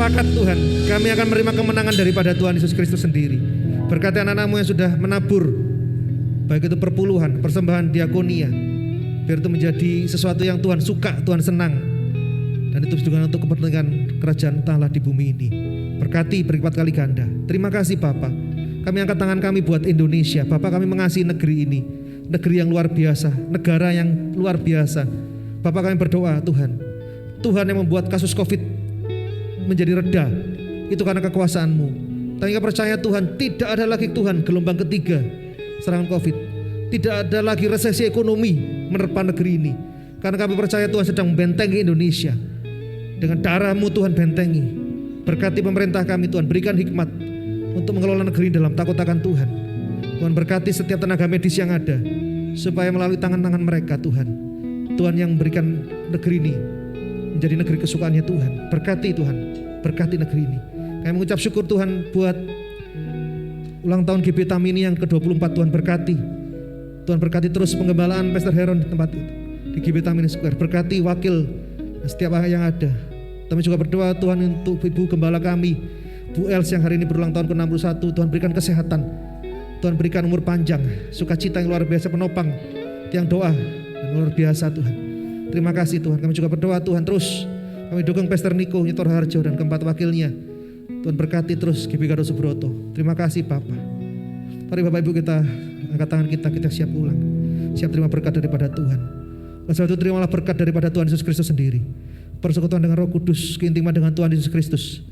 sepakat Tuhan, kami akan menerima kemenangan daripada Tuhan Yesus Kristus sendiri. Berkati anak-anak-Mu yang sudah menabur, baik itu perpuluhan, persembahan, diakonia, biar itu menjadi sesuatu yang Tuhan suka, Tuhan senang, dan itu juga untuk kepentingan kerajaan Allah di bumi ini. Berkati berlipat kali ganda. Terima kasih Bapa. Kami angkat tangan kami buat Indonesia. Bapak, kami mengasihi negeri ini, negeri yang luar biasa, negara yang luar biasa. Bapak, kami berdoa Tuhan, Tuhan yang membuat kasus COVID menjadi reda, itu karena kekuasaan-Mu. Kami percaya Tuhan, tidak ada lagi Tuhan gelombang ketiga serangan COVID. Tidak ada lagi resesi ekonomi menerpa negeri ini. Karena kami percaya Tuhan sedang membentengi Indonesia. Dengan darah-Mu Tuhan bentengi. Berkati pemerintah kami Tuhan, berikan hikmat untuk mengelola negeri dalam takut akan Tuhan. Tuhan berkati setiap tenaga medis yang ada, supaya melalui tangan-tangan mereka Tuhan, Tuhan yang memberikan negeri ini menjadi negeri kesukaannya Tuhan. Berkati Tuhan, berkati negeri ini. Kami mengucap syukur Tuhan buat ulang tahun GB Tamini yang ke-24. Tuhan berkati. Tuhan berkati terus penggembalaan Pastor Heron di tempat itu, di GB Tamini Square. Berkati wakil setiap yang ada. Kami juga berdoa Tuhan untuk Ibu Gembala kami, Bu Els yang hari ini berulang tahun ke-61. Tuhan berikan kesehatan, Tuhan berikan umur panjang, sukacita yang luar biasa, penopang tiang doa yang luar biasa Tuhan. Terima kasih Tuhan. Kami juga berdoa Tuhan terus, kami dukung Pastor Niko Nyitor Harjo dan keempat wakilnya. Tuhan berkati terus GB Gatot Subroto. Terima kasih Bapak. Mari Bapak Ibu kita angkat tangan kita siap pulang, siap terima berkat daripada Tuhan. Oleh sebab itu terimalah berkat daripada Tuhan Yesus Kristus sendiri, persekutuan dengan Roh Kudus, keintiman dengan Tuhan Yesus Kristus,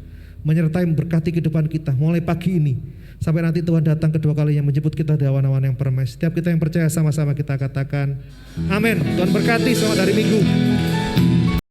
menyertai memberkati kehidupan kita mulai pagi ini sampai nanti Tuhan datang kedua kalinya menjemput kita di awan-awan yang permai. Setiap kita yang percaya sama-sama kita katakan amin. Tuhan berkati, selamat hari Minggu.